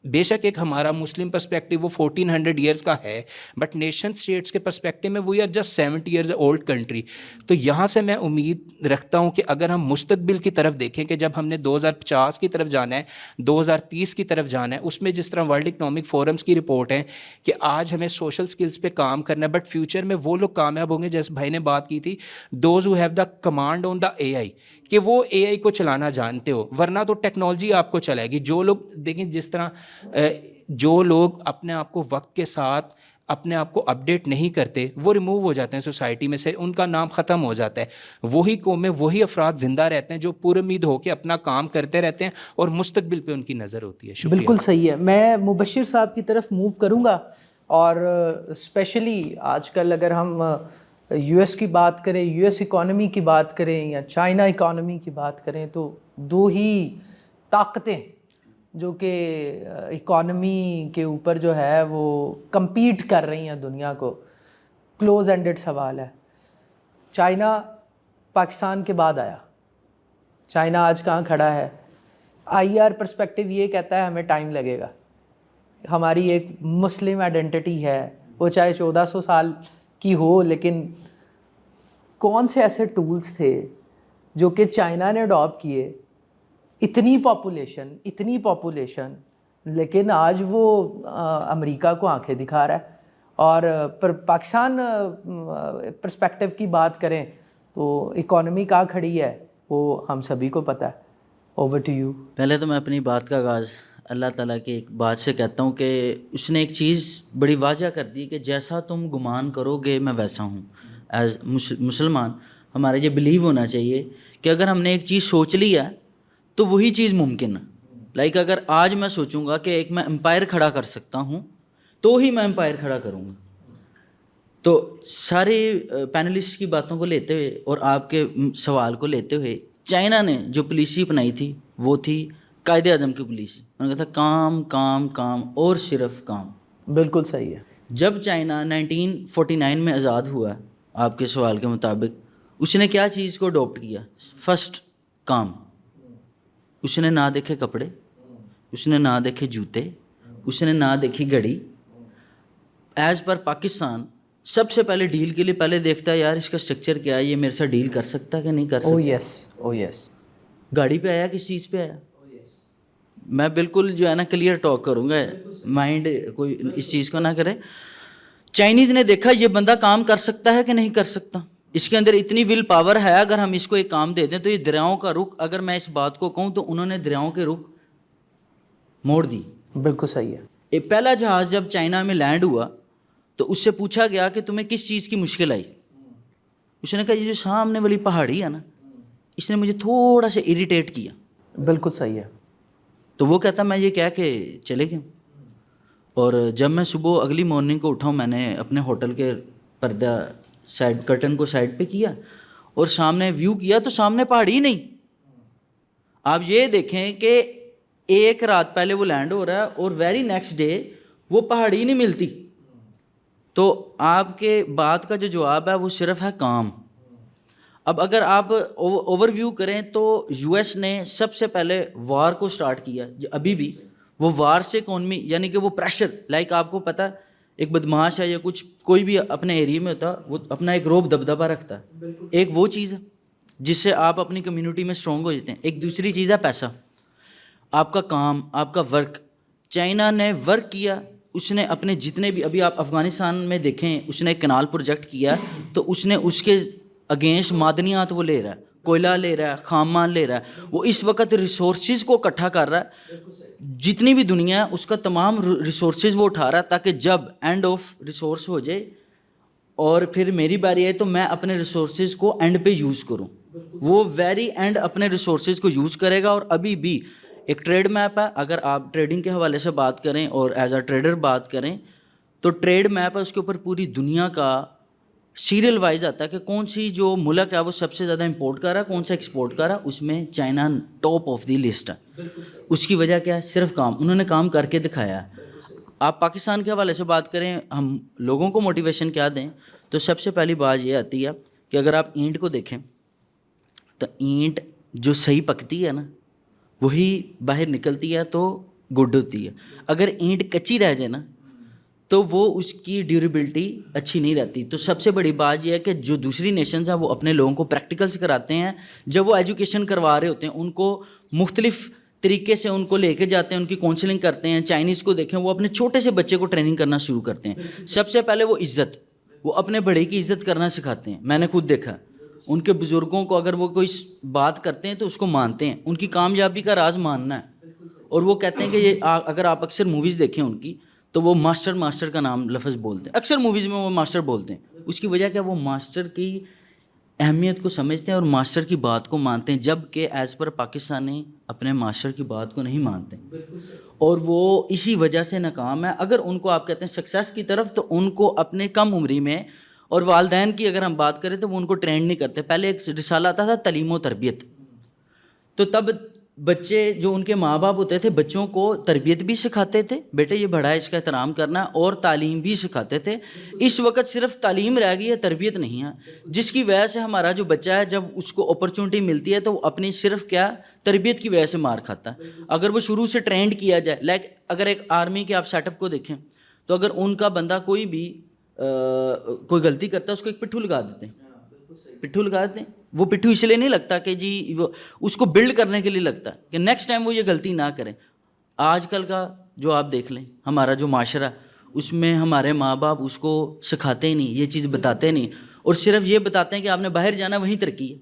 بے شک ایک ہمارا مسلم پرسپیکٹیو وہ 1400 ایئرس کا ہے, بٹ نیشن اسٹیٹس کے پرسپیکٹیو میں we are just 70 years old country. تو یہاں سے میں امید رکھتا ہوں کہ اگر ہم مستقبل کی طرف دیکھیں کہ جب ہم نے 2050 کی طرف جانا ہے, 2030 کی طرف جانا ہے, اس میں جس طرح ورلڈ اکنامک فورمز کی رپورٹ ہے کہ آج ہمیں سوشل سکلز پہ کام کرنا ہے, بٹ فیوچر میں وہ لوگ کامیاب ہوں گے جیسے بھائی نے بات کی تھی, those who have the command on the AI, کہ وہ AI کو چلانا جانتے ہو, ورنہ تو ٹیکنالوجی آپ کو چلائے گی. جو لوگ دیکھیں جس طرح جو لوگ اپنے آپ کو وقت کے ساتھ اپنے آپ کو اپڈیٹ نہیں کرتے وہ ریموو ہو جاتے ہیں سوسائٹی میں سے, ان کا نام ختم ہو جاتا ہے. وہی قومیں وہی افراد زندہ رہتے ہیں جو پر امید ہو کے اپنا کام کرتے رہتے ہیں اور مستقبل پہ ان کی نظر ہوتی ہے. شکریہ. بالکل صحیح ہے. میں مبشر صاحب کی طرف موو کروں گا, اور اسپیشلی آج کل اگر ہم US کی بات کریں, US اکانومی کی بات کریں یا چائنا اکانومی کی بات کریں, تو 2 ہی طاقتیں جو کہ اکانومی کے اوپر جو ہے وہ کمپیٹ کر رہی ہیں دنیا کو. کلوز اینڈڈ سوال ہے. چائنا پاکستان کے بعد آیا, چائنا آج کہاں کھڑا ہے؟ IR پرسپیکٹیو یہ کہتا ہے ہمیں ٹائم لگے گا. ہماری ایک مسلم آئیڈینٹی ہے, وہ چاہے 1400 سال کی ہو, لیکن کون سے ایسے ٹولز تھے جو کہ چائنا نے اڈاپٹ کیے؟ اتنی پاپولیشن, لیکن آج وہ امریکہ کو آنکھیں دکھا رہا ہے. اور پاکستان پرسپیکٹیو کی بات کریں تو اکانومی کہاں کھڑی ہے وہ ہم سبھی کو پتہ ہے. Over to you. پہلے تو میں اپنی بات کا آغاز اللہ تعالیٰ کی ایک بات سے کہتا ہوں کہ اس نے ایک چیز بڑی واضح کر دی کہ جیسا تم گمان کرو گے میں ویسا ہوں. ایز مسلمان ہمارا یہ بلیو ہونا چاہیے کہ اگر ہم نے ایک چیز سوچ لی ہے تو وہی چیز ممکن ہے. لائک اگر آج میں سوچوں گا کہ ایک میں امپائر کھڑا کر سکتا ہوں تو ہی میں امپائر کھڑا کروں گا. تو سارے پینلسٹ کی باتوں کو لیتے ہوئے اور آپ کے سوال کو لیتے ہوئے, چائنا نے جو پالیسی اپنائی تھی وہ تھی قائد اعظم کی پالیسی. انہوں نے کہا تھا کام کام کام اور صرف کام. بالکل صحیح ہے. جب چائنا 1949 میں آزاد ہوا, آپ کے سوال کے مطابق, اس نے کیا چیز کو اڈاپٹ کیا؟ فرسٹ کام. اس نے نہ دیکھے کپڑے, اس نے نہ دیکھے جوتے, اس نے نہ دیکھی گھڑی. ایز پر پاکستان سب سے پہلے ڈیل کے لیے پہلے دیکھتا ہے یار اس کا اسٹرکچر کیا ہے, یہ میرے ساتھ ڈیل کر سکتا ہے کہ نہیں کر سکتا. او یس. گاڑی پہ آیا کس چیز پہ آیا؟ میں بالکل جو ہے نا کلیئر ٹاک کروں گا, مائنڈ کوئی اس چیز کو نہ کرے. چائنیز نے دیکھا یہ بندہ کام کر سکتا ہے کہ نہیں کر سکتا, اس کے اندر اتنی ول پاور ہے, اگر ہم اس کو ایک کام دے دیں تو یہ دریاؤں کا رخ, اگر میں اس بات کو کہوں تو انہوں نے دریاؤں کے رخ موڑ دی. بالکل صحیح ہے. پہلا جہاز جب چائنا میں لینڈ ہوا تو اس سے پوچھا گیا کہ تمہیں کس چیز کی مشکل آئی. اس نے کہا یہ جو سامنے والی پہاڑی ہے نا, اس نے مجھے تھوڑا سا اریٹیٹ کیا. بالکل صحیح ہے. تو وہ کہتا میں یہ کہہ کے چلے گیا. اور جب میں صبح اگلی مارننگ کو اٹھا ہوں, میں نے اپنے ہوٹل کے پردہ سائڈ کرٹن کو سائڈ پہ کیا اور سامنے ویو کیا تو سامنے پہاڑی ہی نہیں. آپ یہ دیکھیں کہ ایک رات پہلے وہ لینڈ ہو رہا ہے اور ویری نیکسٹ ڈے وہ پہاڑی نہیں ملتی. تو آپ کے بات کا جو جواب ہے وہ صرف ہے کام. اب اگر آپ اوور ویو کریں تو یو ایس نے سب سے پہلے وار کو سٹارٹ کیا, ابھی بھی وہ وار سے اکانومی, یعنی کہ وہ پریشر, لائک آپ کو پتہ ایک بدماش ہے یا کچھ کوئی بھی اپنے ایریے میں ہوتا, وہ اپنا ایک روب دبدبہ رکھتا ہے. ایک وہ چیز ہے جس سے آپ اپنی کمیونٹی میں اسٹرانگ ہو جاتے ہیں. ایک دوسری چیز ہے پیسہ, آپ کا کام, آپ کا ورک. چائنا نے ورک کیا, اس نے اپنے جتنے بھی, ابھی آپ افغانستان میں دیکھیں اس نے ایک کینال پروجیکٹ کیا تو اس نے اس کے اگینسٹ معدنیات وہ لے رہا ہے, کوئلہ لے رہا ہے, خام مال لے رہا ہے. وہ اس وقت ریسورسز کو اکٹھا کر رہا ہے, جتنی بھی دنیا ہے اس کا تمام ریسورسز وہ اٹھا رہا ہے تاکہ جب اینڈ آف ریسورس ہو جائے اور پھر میری باری آئے تو میں اپنے ریسورسز کو اینڈ پہ یوز کروں. وہ ویری اینڈ اپنے ریسورسز کو یوز کرے گا. اور ابھی بھی ایک ٹریڈ میپ ہے, اگر آپ ٹریڈنگ کے حوالے سے بات کریں اور ایز اے ٹریڈر بات کریں تو ٹریڈ میپ ہے, اس کے اوپر پوری دنیا کا سیریل وائز آتا ہے کہ کون سی جو ملک ہے وہ سب سے زیادہ امپورٹ کر رہا ہے, کون سا ایکسپورٹ کر رہا ہے. اس میں China top of the list ہے. اس کی وجہ کیا ہے؟ صرف کام, انہوں نے کام کر کے دکھایا ہے. آپ پاکستان کے حوالے سے بات کریں, ہم لوگوں کو موٹیویشن کیا دیں تو سب سے پہلی بات یہ آتی ہے کہ اگر آپ اینٹ کو دیکھیں تو اینٹ جو صحیح پکتی ہے نا وہی باہر نکلتی ہے تو گڈ ہوتی ہے. اگر اینٹ کچی رہ جائے نا تو وہ اس کی ڈیوریبلٹی اچھی نہیں رہتی. تو سب سے بڑی بات یہ ہے کہ جو دوسری نیشنز ہیں وہ اپنے لوگوں کو پریکٹیکلس کراتے ہیں. جب وہ ایجوکیشن کروا رہے ہوتے ہیں ان کو مختلف طریقے سے ان کو لے کے جاتے ہیں, ان کی کاؤنسلنگ کرتے ہیں. چائنیز کو دیکھیں, وہ اپنے چھوٹے سے بچے کو ٹریننگ کرنا شروع کرتے ہیں. سب سے پہلے وہ عزت, وہ اپنے بڑے کی عزت کرنا سکھاتے ہیں. میں نے خود دیکھا ان کے بزرگوں کو, اگر وہ کوئی بات کرتے ہیں تو اس کو مانتے ہیں. ان کی کامیابی کا راز ماننا ہے. اور وہ کہتے ہیں کہ یہ اگر آپ اکثر موویز دیکھیں ان کی تو وہ ماسٹر کا نام لفظ بولتے ہیں. اکثر موویز میں وہ ماسٹر بولتے ہیں. اس کی وجہ کیا, وہ ماسٹر کی اہمیت کو سمجھتے ہیں اور ماسٹر کی بات کو مانتے ہیں, جب کہ ایز پر پاکستانی اپنے ماسٹر کی بات کو نہیں مانتے اور وہ اسی وجہ سے ناکام ہے. اگر ان کو آپ کہتے ہیں سکسیس کی طرف تو ان کو اپنے کم عمری میں, اور والدین کی اگر ہم بات کریں تو وہ ان کو ٹرینڈ نہیں کرتے. پہلے ایک رسالہ آتا تھا تعلیم و تربیت, تو تب بچے جو ان کے ماں باپ ہوتے تھے بچوں کو تربیت بھی سکھاتے تھے, بیٹے یہ بڑا ہے اس کا احترام کرنا, اور تعلیم بھی سکھاتے تھے. اس وقت صرف تعلیم رہ گئی ہے, تربیت نہیں ہے, جس کی وجہ سے ہمارا جو بچہ ہے جب اس کو اپرچونٹی ملتی ہے تو وہ اپنی صرف کیا تربیت کی وجہ سے مار کھاتا ہے. اگر وہ شروع سے ٹرینڈ کیا جائے, لائک اگر ایک آرمی کے آپ سیٹ اپ کو دیکھیں تو اگر ان کا بندہ کوئی بھی کوئی غلطی کرتا ہے اس کو ایک پٹھو لگا دیتے ہیں. پٹھو لگا دیتے ہیں. وہ پٹھو اس لیے نہیں لگتا کہ جی وہ اس کو بلڈ کرنے کے لیے لگتا ہے کہ نیکسٹ ٹائم وہ یہ غلطی نہ کریں. آج کل کا جو آپ دیکھ لیں ہمارا جو معاشرہ, اس میں ہمارے ماں باپ اس کو سکھاتے ہی نہیں, یہ چیز بتاتے نہیں, اور صرف یہ بتاتے ہیں کہ آپ نے باہر جانا وہیں ترقی ہے,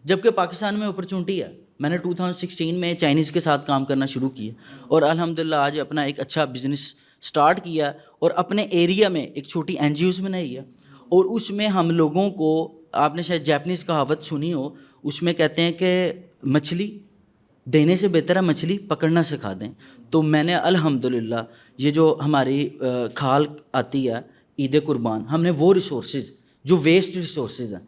جبکہ پاکستان میں اپرچونٹی ہے. میں نے 2016 میں چائنیز کے ساتھ کام کرنا شروع کیا اور الحمدللہ آج اپنا ایک اچھا بزنس سٹارٹ کیا اور اپنے ایریا میں ایک چھوٹی این جی اوز بنائی ہے. اور اس میں ہم لوگوں کو, آپ نے شاید جیپنیز کہاوت سنی ہو, اس میں کہتے ہیں کہ مچھلی دینے سے بہتر ہے مچھلی پکڑنا سکھا دیں. تو میں نے الحمدللہ یہ جو ہماری کھال آتی ہے عید قربان, ہم نے وہ ریسورسز جو ویسٹ ریسورسز ہیں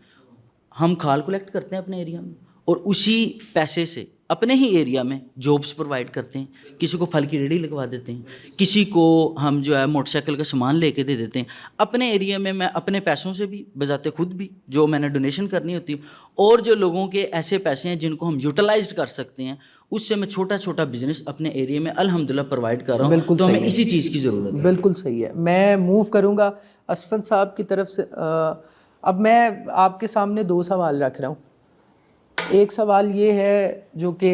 ہم کھال کلیکٹ کرتے ہیں اپنے ایریا میں, اور اسی پیسے سے اپنے ہی ایریا میں جابس پرووائڈ کرتے ہیں. کسی کو پھل کی ریڑھی لگوا دیتے ہیں, کسی کو ہم جو ہے موٹر سائیکل کا سامان لے کے دے دیتے ہیں. اپنے ایریا میں میں اپنے پیسوں سے بھی بذات خود بھی جو میں نے ڈونیشن کرنی ہوتی ہے, اور جو لوگوں کے ایسے پیسے ہیں جن کو ہم یوٹیلائزڈ کر سکتے ہیں, اس سے میں چھوٹا چھوٹا بزنس اپنے ایریا میں الحمدللہ پرووائڈ کر رہا ہوں. بالکل تو ہمیں صحیح ہے. اسی چیز کی ضرورت ہے. بالکل صحیح ہے. میں موو کروں گا اسفند صاحب کی طرف سے. اب میں آپ کے سامنے دو سوال رکھ رہا ہوں. ایک سوال یہ ہے جو کہ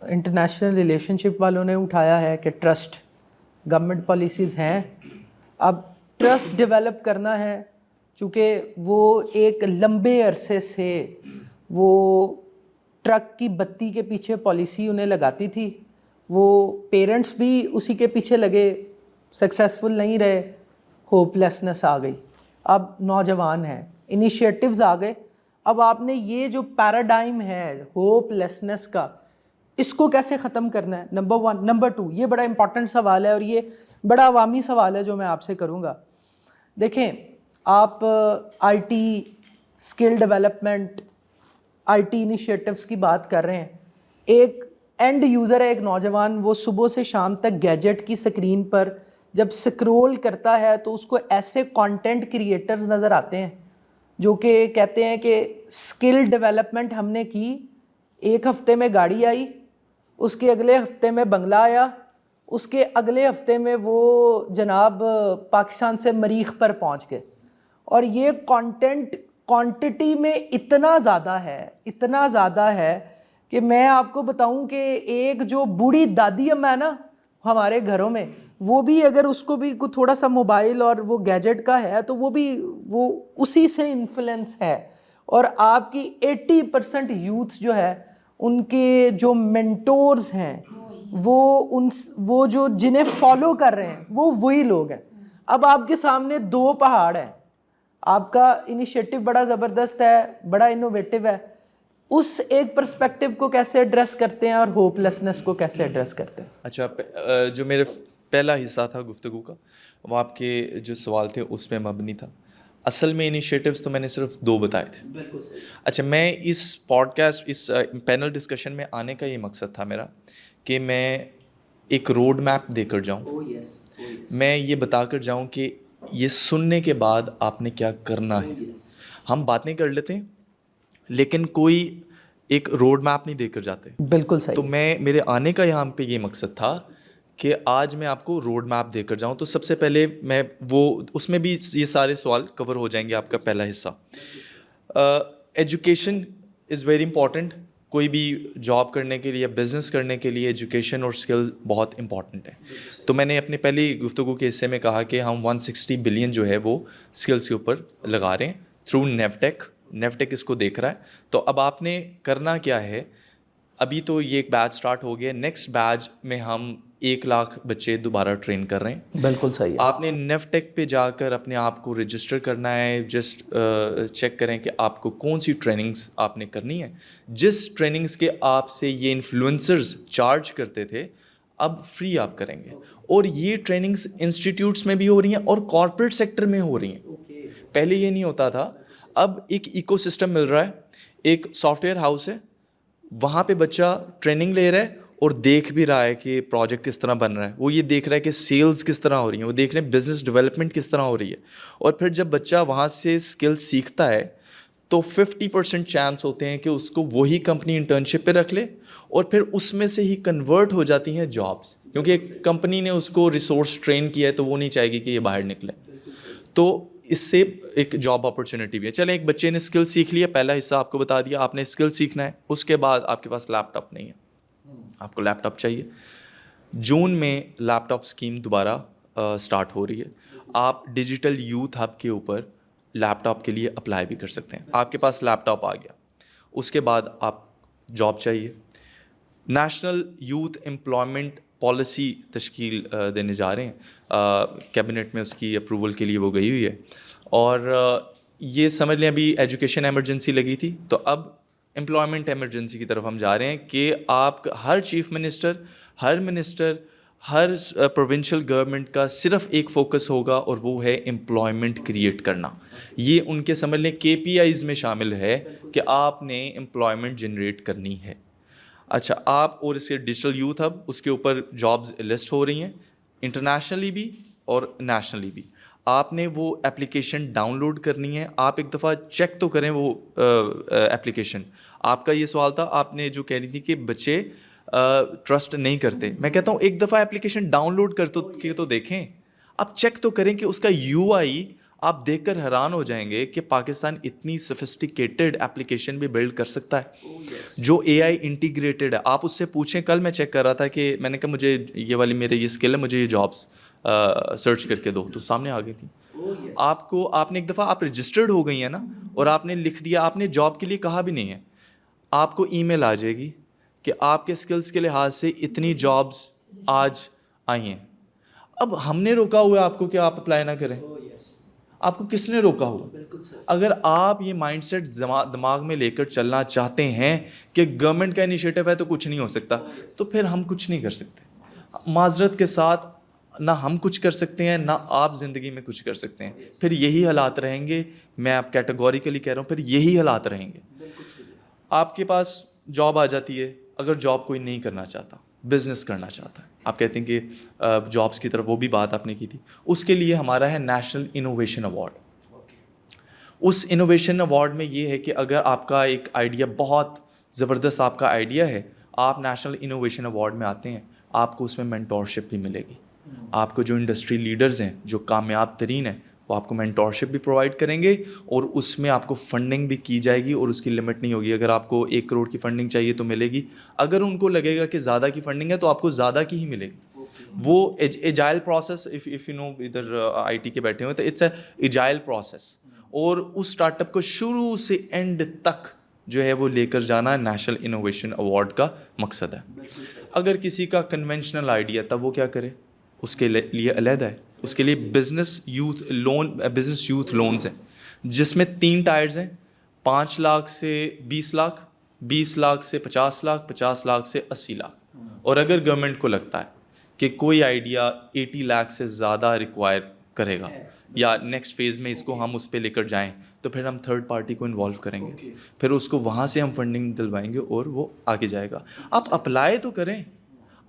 انٹرنیشنل ریلیشن شپ والوں نے اٹھایا ہے کہ ٹرسٹ, گورنمنٹ پالیسیز ہیں, اب ٹرسٹ ڈیولپ کرنا ہے چونکہ وہ ایک لمبے عرصے سے وہ ٹرک کی بتی کے پیچھے پالیسی انہیں لگاتی تھی, وہ پیرنٹس بھی اسی کے پیچھے لگے, سکسیزفل نہیں رہے, ہوپ لیسنس آ گئی. اب نوجوان ہیں, انیشیٹوز آ گئے, اب آپ نے یہ جو پیراڈائم ہے ہوپ لیسنس کا, اس کو کیسے ختم کرنا ہے, نمبر 1. نمبر 2, یہ بڑا امپورٹنٹ سوال ہے اور یہ بڑا عوامی سوال ہے جو میں آپ سے کروں گا. دیکھیں, آپ I T skill development, I T initiatives کی بات کر رہے ہیں. ایک اینڈ یوزر ہے, ایک نوجوان, وہ صبح سے شام تک گیجٹ کی سکرین پر جب سکرول کرتا ہے تو اس کو ایسے کانٹینٹ کریٹرز نظر آتے ہیں جو کہ کہتے ہیں کہ اسکل ڈیولپمنٹ ہم نے کی, ایک ہفتے میں گاڑی آئی, اس کے اگلے ہفتے میں بنگلہ آیا, اس کے اگلے ہفتے میں وہ جناب پاکستان سے مریخ پر پہنچ گئے. اور یہ کانٹینٹ کوانٹٹی میں اتنا زیادہ ہے کہ میں آپ کو بتاؤں کہ ایک جو بوڑھی دادی اماں ہے نا ہمارے گھروں میں, وہ بھی اگر اس کو بھی تھوڑا سا موبائل اور وہ گیجٹ کا ہے تو وہ اسی سے انفلوئنس ہے. اور آپ کی 80% یوتھ جو ہے, ان کے جو مینٹورز ہیں وہ جو جنہیں فالو کر رہے ہیں وہ وہی لوگ ہیں. اب آپ کے سامنے 2 پہاڑ ہیں, آپ کا انیشیٹو بڑا زبردست ہے, بڑا انوویٹو ہے, اس ایک پرسپیکٹیو کو کیسے ایڈریس کرتے ہیں اور ہوپ لیسنس کو کیسے ایڈریس کرتے ہیں؟ اچھا, جو میرے پہلا حصہ تھا گفتگو کا وہ آپ کے جو سوال تھے اس پہ مبنی تھا. اصل میں انیشیٹوز تو میں نے صرف 2 بتائے تھے. بالکل صحیح. اچھا, میں اس پوڈ کاسٹ, اس پینل ڈسکشن میں آنے کا یہ مقصد تھا میرا کہ میں ایک روڈ میپ دے کر جاؤں, میں یہ بتا کر جاؤں کہ یہ سننے کے بعد آپ نے کیا کرنا ہے. ہم باتیں کر لیتے ہیں لیکن کوئی ایک روڈ میپ نہیں دے کر جاتے. بالکل صحیح. تو میرے آنے کا یہاں پہ یہ مقصد تھا کہ آج میں آپ کو روڈ میپ دے کر جاؤں. تو سب سے پہلے میں اس میں بھی یہ سارے سوال کور ہو جائیں گے. آپ کا پہلا حصہ, ایجوکیشن از ویری امپورٹنٹ. کوئی بھی جاب کرنے کے لیے, بزنس کرنے کے لیے ایجوکیشن اور اسکل بہت امپورٹنٹ ہے. تو میں نے اپنے پہلی گفتگو کے حصے میں کہا کہ ہم 160 بلین جو ہے وہ اسکلس کے اوپر لگا رہے ہیں تھرو نیوٹیک اس کو دیکھ رہا ہے. تو اب آپ نے کرنا کیا ہے, ابھی تو یہ ایک بیچ سٹارٹ ہو گیا, نیکسٹ بیچ میں ہم 1 لاکھ بچے دوبارہ ٹرین کر رہے ہیں. بالکل صحیح. آپ نے نیوٹیک پہ جا کر اپنے آپ کو رجسٹر کرنا ہے. جسٹ چیک کریں کہ آپ کو کون سی ٹریننگز آپ نے کرنی ہے. جس ٹریننگز کے آپ سے یہ انفلوئنسرز چارج کرتے تھے اب فری آپ کریں گے. اور یہ ٹریننگز انسٹیٹیوٹس میں بھی ہو رہی ہیں اور کارپوریٹ سیکٹر میں ہو رہی ہیں. پہلے یہ نہیں ہوتا تھا. اب ایک ایکو سسٹم مل رہا ہے. ایک سافٹ ویئر ہاؤس ہے, وہاں پہ بچہ ٹریننگ لے رہا ہے اور دیکھ بھی رہا ہے کہ پروجیکٹ کس طرح بن رہا ہے. وہ یہ دیکھ رہا ہے کہ سیلز کس طرح ہو رہی ہیں, وہ دیکھ رہے ہیں بزنس ڈیولپمنٹ کس طرح ہو رہی ہے. اور پھر جب بچہ وہاں سے اسکل سیکھتا ہے تو 50% چانس ہوتے ہیں کہ اس کو وہی کمپنی انٹرنشپ پہ رکھ لے اور پھر اس میں سے ہی کنورٹ ہو جاتی ہیں جابس, کیونکہ ایک کمپنی نے اس کو ریسورس ٹرین کیا ہے تو وہ نہیں چاہے گی کہ یہ باہر نکلے. تو اس سے ایک جاب اپرچونیٹی بھی ہے. چلیں, ایک بچے نے اسکل سیکھ لیا, پہلا حصہ آپ کو بتا دیا, آپ نے اسکل سیکھنا ہے. اس کے بعد آپ کے پاس لیپ ٹاپ نہیں ہے, آپ کو لیپ ٹاپ چاہیے. جون میں لیپ ٹاپ اسکیم دوبارہ اسٹارٹ ہو رہی ہے. آپ ڈیجیٹل یوتھ ہب کے اوپر لیپ ٹاپ کے لیے اپلائی بھی کر سکتے ہیں. آپ کے پاس لیپ ٹاپ آ گیا, اس کے بعد آپ جاب چاہیے. نیشنل یوتھ امپلائمنٹ پالیسی تشکیل دینے جا رہے ہیں, کیبنٹ میں اس کی اپروول کے لیے وہ گئی ہوئی ہے. اور یہ سمجھ لیں ابھی ایجوکیشن ایمرجنسی لگی تھی, تو اب امپلائمنٹ ایمرجنسی کی طرف ہم جا رہے ہیں کہ آپ ہر چیف منسٹر, ہر منسٹر, ہر پروونشل گورنمنٹ کا صرف ایک فوکس ہوگا اور وہ ہے امپلائمنٹ کریٹ کرنا. یہ ان کے سمجھ لیں KPIs میں شامل ہے کہ آپ نے امپلائمنٹ جنریٹ کرنی ہے. اچھا, آپ اور اس کے ڈیجیٹل یوتھ ہب, اس کے اوپر جابز لسٹ ہو رہی ہیں انٹرنیشنلی بھی اور نیشنلی بھی. آپ نے وہ اپلیکیشن ڈاؤن لوڈ کرنی ہے. آپ ایک دفعہ چیک تو کریں وہ اپلیکیشن. آپ کا یہ سوال تھا, آپ نے جو کہہ رہی تھی کہ بچے ٹرسٹ نہیں کرتے. میں کہتا ہوں ایک دفعہ اپلیکیشن ڈاؤن لوڈ کر تو دیکھیں, آپ چیک تو کریں کہ اس کا UI آپ دیکھ کر حیران ہو جائیں گے کہ پاکستان اتنی سفسٹیکیٹڈ اپلیکیشن بھی بلڈ کر سکتا ہے جو AI انٹیگریٹڈ ہے. آپ اس سے پوچھیں, کل میں چیک کر رہا تھا کہ میں نے کہا مجھے یہ والی میرے یہ اسکل ہے, مجھے یہ جابس سرچ کر کے دو, تو سامنے آ گئی تھی. آپ نے ایک دفعہ آپ رجسٹرڈ ہو گئی ہیں نا, اور آپ نے لکھ دیا, آپ نے جاب کے لیے کہا بھی نہیں ہے, آپ کو ای میل آ جائے گی کہ آپ کے سکلز کے لحاظ سے اتنی جابز آج آئی ہیں. اب ہم نے روکا ہوا ہے آپ کو کہ آپ اپلائی نہ کریں؟ آپ کو کس نے روکا ہوا؟ اگر آپ یہ مائنڈ سیٹ دماغ میں لے کر چلنا چاہتے ہیں کہ گورنمنٹ کا انیشیٹو ہے تو کچھ نہیں ہو سکتا, تو پھر ہم کچھ نہیں کر سکتے. معذرت کے ساتھ, نہ ہم کچھ کر سکتے ہیں, نہ آپ زندگی میں کچھ کر سکتے ہیں. پھر یہی حالات رہیں گے, میں آپ کیٹیگوریکلی کہہ رہا ہوں, پھر یہی حالات رہیں گے. آپ کے پاس جاب آ جاتی ہے, اگر جاب کوئی نہیں کرنا چاہتا, بزنس کرنا چاہتا ہے, آپ کہتے ہیں کہ جابس کی طرف, وہ بھی بات آپ نے کی تھی, اس کے لیے ہمارا ہے نیشنل انوویشن ایوارڈ. اس انوویشن ایوارڈ میں یہ ہے کہ اگر آپ کا ایک آئیڈیا بہت زبردست آپ کا آئیڈیا ہے, آپ نیشنل انوویشن ایوارڈ میں آتے ہیں, آپ کو اس میں مینٹورشپ بھی ملے گی. آپ کو جو انڈسٹری لیڈرز ہیں, جو کامیاب ترین ہیں, وہ آپ کو مینٹورشپ بھی پرووائڈ کریں گے, اور اس میں آپ کو فنڈنگ بھی کی جائے گی, اور اس کی لمٹ نہیں ہوگی. اگر آپ کو 1 کروڑ کی فنڈنگ چاہیے تو ملے گی, اگر ان کو لگے گا کہ زیادہ کی فنڈنگ ہے تو آپ کو زیادہ کی ہی ملے گی. وہ agile process, if you know, ادھر آئی ٹی کے بیٹھے ہوئے, تو اٹس اے ایجائل پروسیس, اور اس اسٹارٹ اپ کو شروع سے اینڈ تک جو ہے وہ لے کر جانا نیشنل انوویشن ایوارڈ کا مقصد ہے. اگر کسی کا کنونشنل آئیڈیا, تب وہ کیا کرے, اس کے لیے علیحدہ ہے, اس کے لیے بزنس یوتھ لونز ہیں, جس میں 3 ٹائرز ہیں, 5 لاکھ سے 20 لاکھ, 20 لاکھ سے 50 لاکھ, 50 لاکھ سے 80 لاکھ. اور اگر گورنمنٹ کو لگتا ہے کہ کوئی آئیڈیا 80 لاکھ سے زیادہ ریکوائر کرے گا, یا نیکسٹ فیز میں اس کو ہم اس پہ لے کر جائیں, تو پھر ہم تھرڈ پارٹی کو انوالو کریں گے, پھر اس کو وہاں سے ہم فنڈنگ دلوائیں گے, اور وہ آگے جائے گا. آپ اپلائی تو کریں.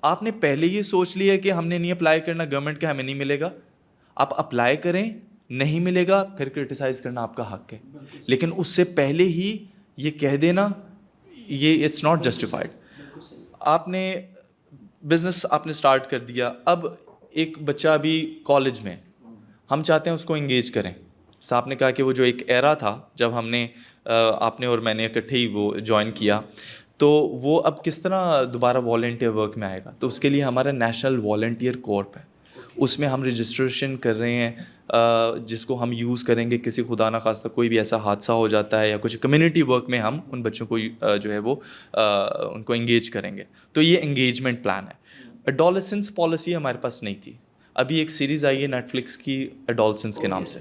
آپ نے پہلے یہ سوچ لیا کہ ہم نے نہیں اپلائی کرنا, گورنمنٹ کا ہمیں نہیں ملے گا. آپ اپلائی کریں, نہیں ملے گا, پھر کرٹیسائز کرنا آپ کا حق ہے, لیکن اس سے پہلے ہی یہ کہہ دینا, یہ اٹس ناٹ جسٹیفائڈ. آپ نے بزنس آپ نے اسٹارٹ کر دیا, اب ایک بچہ ابھی کالج میں, ہم چاہتے ہیں اس کو انگیج کریں. صاحب نے کہا کہ وہ جو ایک ایرا تھا جب ہم نے, آپ نے اور میں نے اکٹھے ہی وہ جوائن کیا, تو وہ اب کس طرح دوبارہ والنٹیئر ورک میں آئے گا. تو اس کے لیے ہمارا نیشنل والنٹیئر کورپ ہے, اس میں ہم رجسٹریشن کر رہے ہیں, جس کو ہم یوز کریں گے کسی خدا نخواستہ کوئی بھی ایسا حادثہ ہو جاتا ہے یا کچھ کمیونٹی ورک میں ہم ان بچوں کو جو ہے وہ ان کو انگیج کریں گے. تو یہ انگیجمنٹ پلان ہے. ایڈولسنس پالیسی ہمارے پاس نہیں تھی. ابھی ایک سیریز آئی ہے نیٹ فلکس کی ایڈولسنس کے نام سے,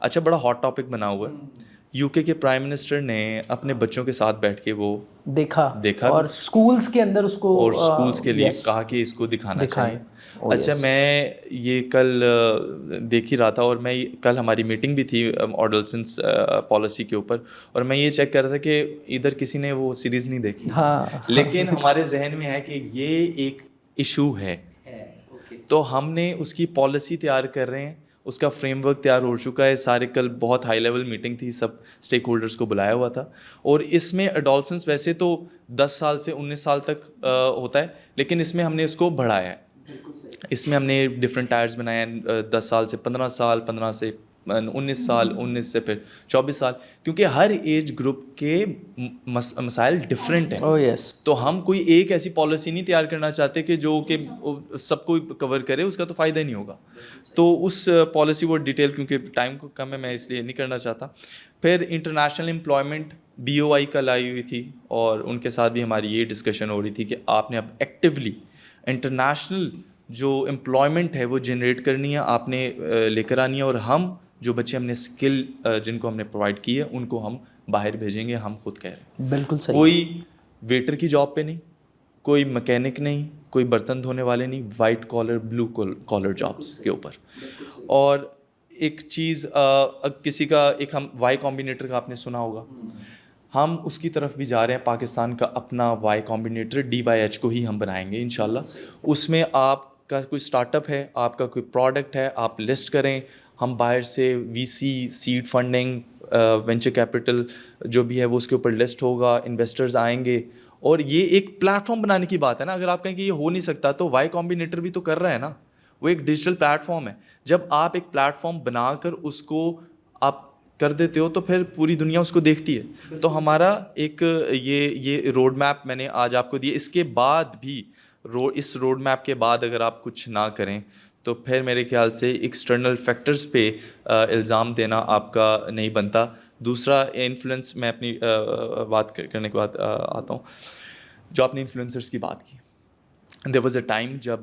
اچھا بڑا ہاٹ ٹاپک بنا ہوا ہے. یو کے پرائم منسٹر نے اپنے بچوں کے ساتھ بیٹھ کے وہ دیکھا اور اسکولس کے اندر اس کو, اور اسکولس کے لیے کہا کہ اس کو دکھانا چاہیے. اچھا میں یہ کل دیکھ ہی رہا تھا, اور میں کل ہماری میٹنگ بھی تھی ایڈولسنس پالیسی کے اوپر, اور میں یہ چیک کر رہا تھا کہ ادھر کسی نے وہ سیریز نہیں دیکھی, لیکن ہمارے ذہن میں ہے کہ یہ ایک ایشو ہے, تو ہم نے اس کی پالیسی تیار کر رہے ہیں, اس کا فریم ورک تیار ہو چکا ہے. سارے کل بہت ہائی لیول میٹنگ تھی, سب اسٹیک ہولڈرس کو بلایا ہوا تھا, اور اس میں ایڈولسنس ویسے تو 10 سال سے 19 سال تک ہوتا ہے, لیکن اس میں ہم نے اس کو بڑھایا ہے. اس میں ہم نے ڈفرینٹ ٹائرز بنائے ہیں, 10 سال سے 15 سال, 15 سے 19 سال, 19 سے پھر 24 سال, کیونکہ ہر ایج گروپ کے مسائل ڈفرینٹ ہیں. تو ہم کوئی ایک ایسی پالیسی نہیں تیار کرنا چاہتے کہ جو کہ سب کو کور کرے, اس کا تو فائدہ ہی نہیں ہوگا. تو اس پالیسی وہ ڈیٹیل, کیونکہ ٹائم کو کم ہے میں اس لیے نہیں کرنا چاہتا. پھر انٹرنیشنل امپلائمنٹ BOI کل آئی ہوئی تھی, اور ان کے ساتھ بھی ہماری یہ ڈسکشن ہو رہی تھی کہ آپ نے اب ایکٹیولی انٹرنیشنل جو امپلائمنٹ ہے وہ جنریٹ کرنی ہے, آپ نے لے کر آنی ہے, اور ہم جو بچے ہم نے اسکل جن کو ہم نے پرووائڈ کی ہے ان کو ہم باہر بھیجیں گے. ہم خود کہہ رہے ہیں بالکل صحیح, کوئی ویٹر کی جاب پہ نہیں, کوئی مکینک نہیں, کوئی برتن دھونے والے نہیں, white collar blue collar jobs کے اوپر. اور ایک چیز کسی کا ایک ہم وائی کمبینیٹر کا آپ نے سنا ہوگا, ہم اس کی طرف بھی جا رہے ہیں. پاکستان کا اپنا وائی کمبینیٹر DYH کو ہی ہم بنائیں گے انشاءاللہ. اس میں آپ کا کوئی اسٹارٹ اپ ہے, آپ کا کوئی پروڈکٹ ہے, آپ لسٹ کریں, ہم باہر سے VC seed funding venture capital جو بھی ہے وہ اس کے اوپر لسٹ ہوگا, انویسٹرز آئیں گے, اور یہ ایک پلیٹ فارم بنانے کی بات ہے نا. اگر آپ کہیں کہ یہ ہو نہیں سکتا, تو وائی کمبینیٹر بھی تو کر رہا ہے نا, وہ ایک ڈیجیٹل پلیٹ فارم ہے. جب آپ ایک پلیٹ فارم بنا کر اس کو آپ کر دیتے ہو تو پھر پوری دنیا اس کو دیکھتی ہے. تو ہمارا ایک یہ روڈ میپ میں نے آج آپ کو دیا. اس کے بعد بھی اس روڈ میپ کے بعد اگر آپ کچھ نہ کریں تو پھر میرے خیال سے ایکسٹرنل فیکٹرز پہ الزام دینا آپ کا نہیں بنتا. دوسرا انفلوئنس, میں اپنی بات کرنے کے بعد آتا ہوں, جو آپ نے انفلوئنسرس کی بات کی. دیر واز اے ٹائم جب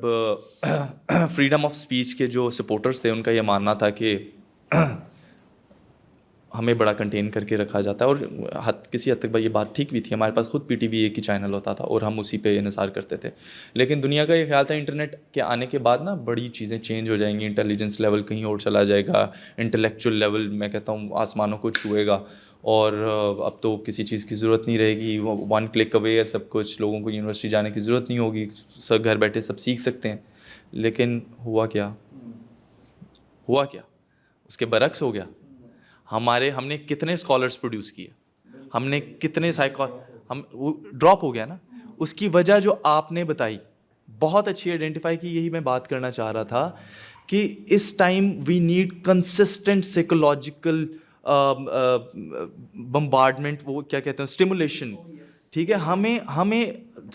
فریڈم آف اسپیچ کے جو سپورٹرس تھے ان کا یہ ماننا تھا کہ ہمیں بڑا کنٹین کر کے رکھا جاتا ہے, اور کسی حد تک یہ بات ٹھیک بھی تھی. ہمارے پاس خود PTV ایک ہی چینل ہوتا تھا اور ہم اسی پہ انحصار کرتے تھے. لیکن دنیا کا یہ خیال تھا انٹرنیٹ کے آنے کے بعد نا بڑی چیزیں چینج ہو جائیں گی, انٹیلیجنس لیول کہیں اور چلا جائے گا, انٹلیکچوئل لیول میں کہتا ہوں آسمانوں کو چھوئے گا, اور اب تو کسی چیز کی ضرورت نہیں رہے گی, 1 کلک اوے ہے سب کچھ, لوگوں کو یونیورسٹی جانے کی ضرورت نہیں ہوگی, سب گھر بیٹھے سب سیکھ سکتے ہیں. لیکن ہوا کیا, اس کے برعکس ہو گیا. ہم نے کتنے اسکالرس پروڈیوس کیے, ہم نے کتنے ہم ڈراپ ہو گیا نا. اس کی وجہ جو آپ نے بتائی بہت اچھی آئیڈینٹیفائی کی, یہی میں بات کرنا چاہ رہا تھا کہ اس time we need consistent psychological bombardment, وہ کیا کہتے ہیں, اسٹیمولیشن. ٹھیک ہے,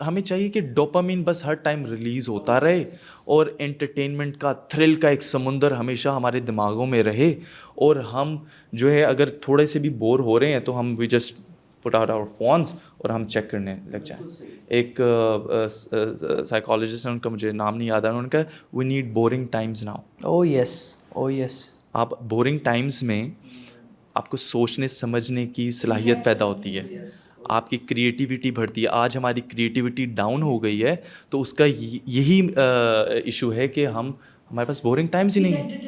ہمیں چاہیے کہ ڈوپامین بس ہر ٹائم ریلیز ہوتا رہے, اور انٹرٹینمنٹ کا تھرل کا ایک سمندر ہمیشہ ہمارے دماغوں میں رہے, اور ہم جو ہے اگر تھوڑے سے بھی بور ہو رہے ہیں تو ہم we just put out our phones اور ہم چیک کرنے لگ جائیں. ایک سائیکالوجسٹ ہیں, ان کا مجھے نام نہیں یاد آ رہا, ان کا we need boring times now. Oh yes. آپ بورنگ ٹائمز میں آپ کو سوچنے سمجھنے کی صلاحیت پیدا ہوتی ہے, آپ کی کریٹیوٹی بڑھتی ہے. آج ہماری کریٹیوٹی ڈاؤن ہو گئی ہے, تو اس کا یہی ایشو ہے کہ ہمارے پاس بورنگ ٹائمز ہی نہیں ہیں.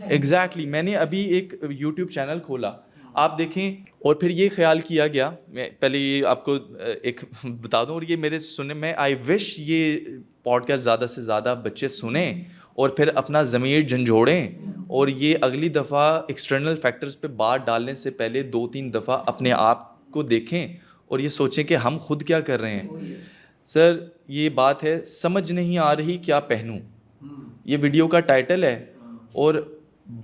ایگزیکٹلی. میں نے ابھی ایک یوٹیوب چینل کھولا, آپ دیکھیں, اور پھر یہ خیال کیا گیا, میں پہلے یہ آپ کو ایک بتا دوں, اور یہ میرے سننے میں آئی وش یہ پوڈ کاسٹ زیادہ سے زیادہ بچے سنیں اور پھر اپنا ضمیر جھنجھوڑیں, اور یہ اگلی دفعہ ایکسٹرنل فیکٹرز پہ بات ڈالنے سے پہلے 2-3 دفعہ اپنے آپ کو دیکھیں اور یہ سوچیں کہ ہم خود کیا کر رہے ہیں. سر یہ بات ہے, سمجھ نہیں آ رہی کیا پہنوں, یہ ویڈیو کا ٹائٹل ہے, اور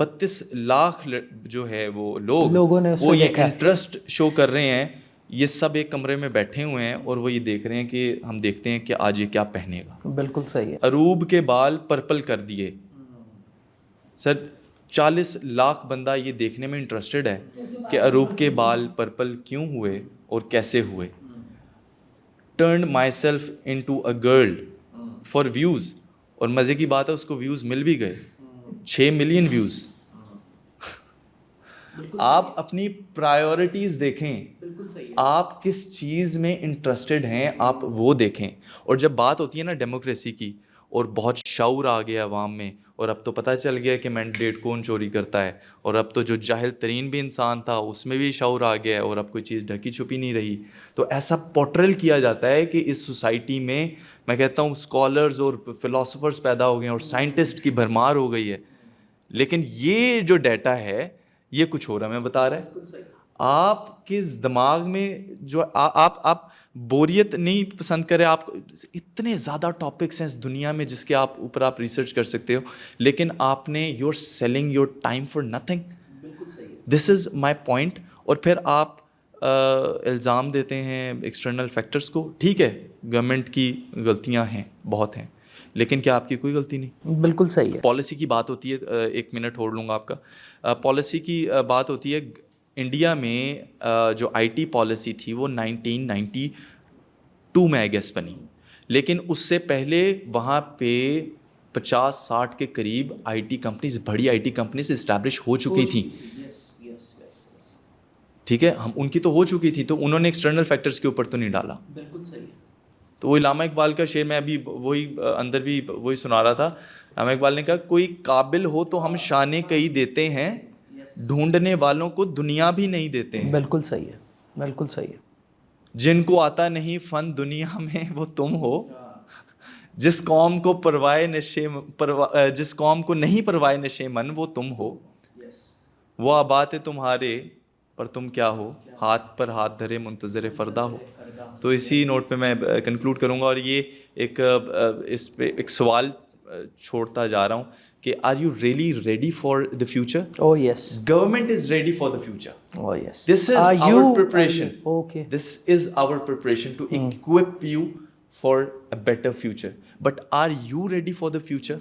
32 لاکھ جو ہے وہ لوگوں نے وہ یہ انٹرسٹ شو کر رہے ہیں. یہ سب ایک کمرے میں بیٹھے ہوئے ہیں اور وہ یہ دیکھ رہے ہیں کہ ہم دیکھتے ہیں کہ آج یہ کیا پہنے گا. بالکل صحیح ہے. اروب کے بال پرپل کر دیے. سر 40 لاکھ بندہ یہ دیکھنے میں انٹرسٹڈ ہے کہ اروب کے بال پرپل کیوں ہوئے اور کیسے ہوئے. Turn myself into a girl for views, اور مزے کی بات ہے اس کو ویوز مل بھی گئے, 6 ملین ویوز. آپ اپنی پرائیورٹیز دیکھیں, آپ کس چیز میں انٹرسٹڈ ہیں آپ وہ دیکھیں. اور جب بات ہوتی ہے نا ڈیموکریسی کی, اور بہت شعور آ گیا عوام میں, اور اب تو پتہ چل گیا کہ مینڈیٹ کون چوری کرتا ہے, اور اب تو جو جاہل ترین بھی انسان تھا اس میں بھی شعور آ گیا ہے, اور اب کوئی چیز ڈھکی چھپی نہیں رہی. تو ایسا پورٹریل کیا جاتا ہے کہ اس سوسائٹی میں کہتا ہوں اسکالرز اور فلاسفرز پیدا ہو گئے ہیں اور سائنٹسٹ کی بھرمار ہو گئی ہے. لیکن یہ جو ڈیٹا ہے یہ کچھ ہو رہا ہے, میں بتا رہا ہے. آپ کے دماغ میں جو آپ بوریت نہیں پسند کریں, آپ اتنے زیادہ ٹاپکس ہیں اس دنیا میں جس کے اوپر آپ ریسرچ کر سکتے ہو, لیکن آپ نے you are selling your time for nothing. This is my point. اور پھر آپ الزام دیتے ہیں ایکسٹرنل فیکٹرز کو. ٹھیک ہے, گورنمنٹ کی غلطیاں ہیں, بہت ہیں, لیکن کیا آپ کی کوئی غلطی نہیں؟ بالکل صحیح ہے. پالیسی کی بات ہوتی ہے, 1 منٹ چھوڑ لوں گا آپ کا. پالیسی کی بات ہوتی ہے, انڈیا میں جو IT پالیسی تھی وہ 1992 میں آئی گیس بنی, لیکن اس سے پہلے وہاں پہ 50-60 کے قریب IT کمپنیز, بڑی IT کمپنیز اسٹیبلش ہو چکی تھیں. ٹھیک ہے, ہم ان کی تو ہو چکی تھی, تو انہوں نے ایکسٹرنل فیکٹرز کے اوپر تو نہیں ڈالا. بالکل صحیح ہے. تو وہ علامہ اقبال کا شعر, میں ابھی وہی اندر بھی وہی سنا رہا تھا. علامہ اقبال نے کہا, کوئی قابل ہو تو ہم شانے کئی دیتے ہیں, ڈھونڈنے والوں کو دنیا بھی نہیں دیتے ہیں. بالکل صحیح ہے, بالکل صحیح ہے. جن کو آتا نہیں فن دنیا میں وہ تم ہو, جس قوم کو جس قوم کو نہیں پروائے نشے من وہ تم ہو. وہ آباد ہے تمہارے پر تم کیا ہو, ہاتھ پر ہاتھ دھرے منتظر فردا ہو. تو اسی نوٹ پہ میں کنکلوڈ کروں گا, اور یہ اس پہ ایک سوال چھوڑتا جا رہا ہوں کہ are you really ready for the future? Oh yes. Government is ready for the future. Oh yes. This is Are our you preparation. Okay. This is our preparation to equip you for a better future. But are you ready for the future?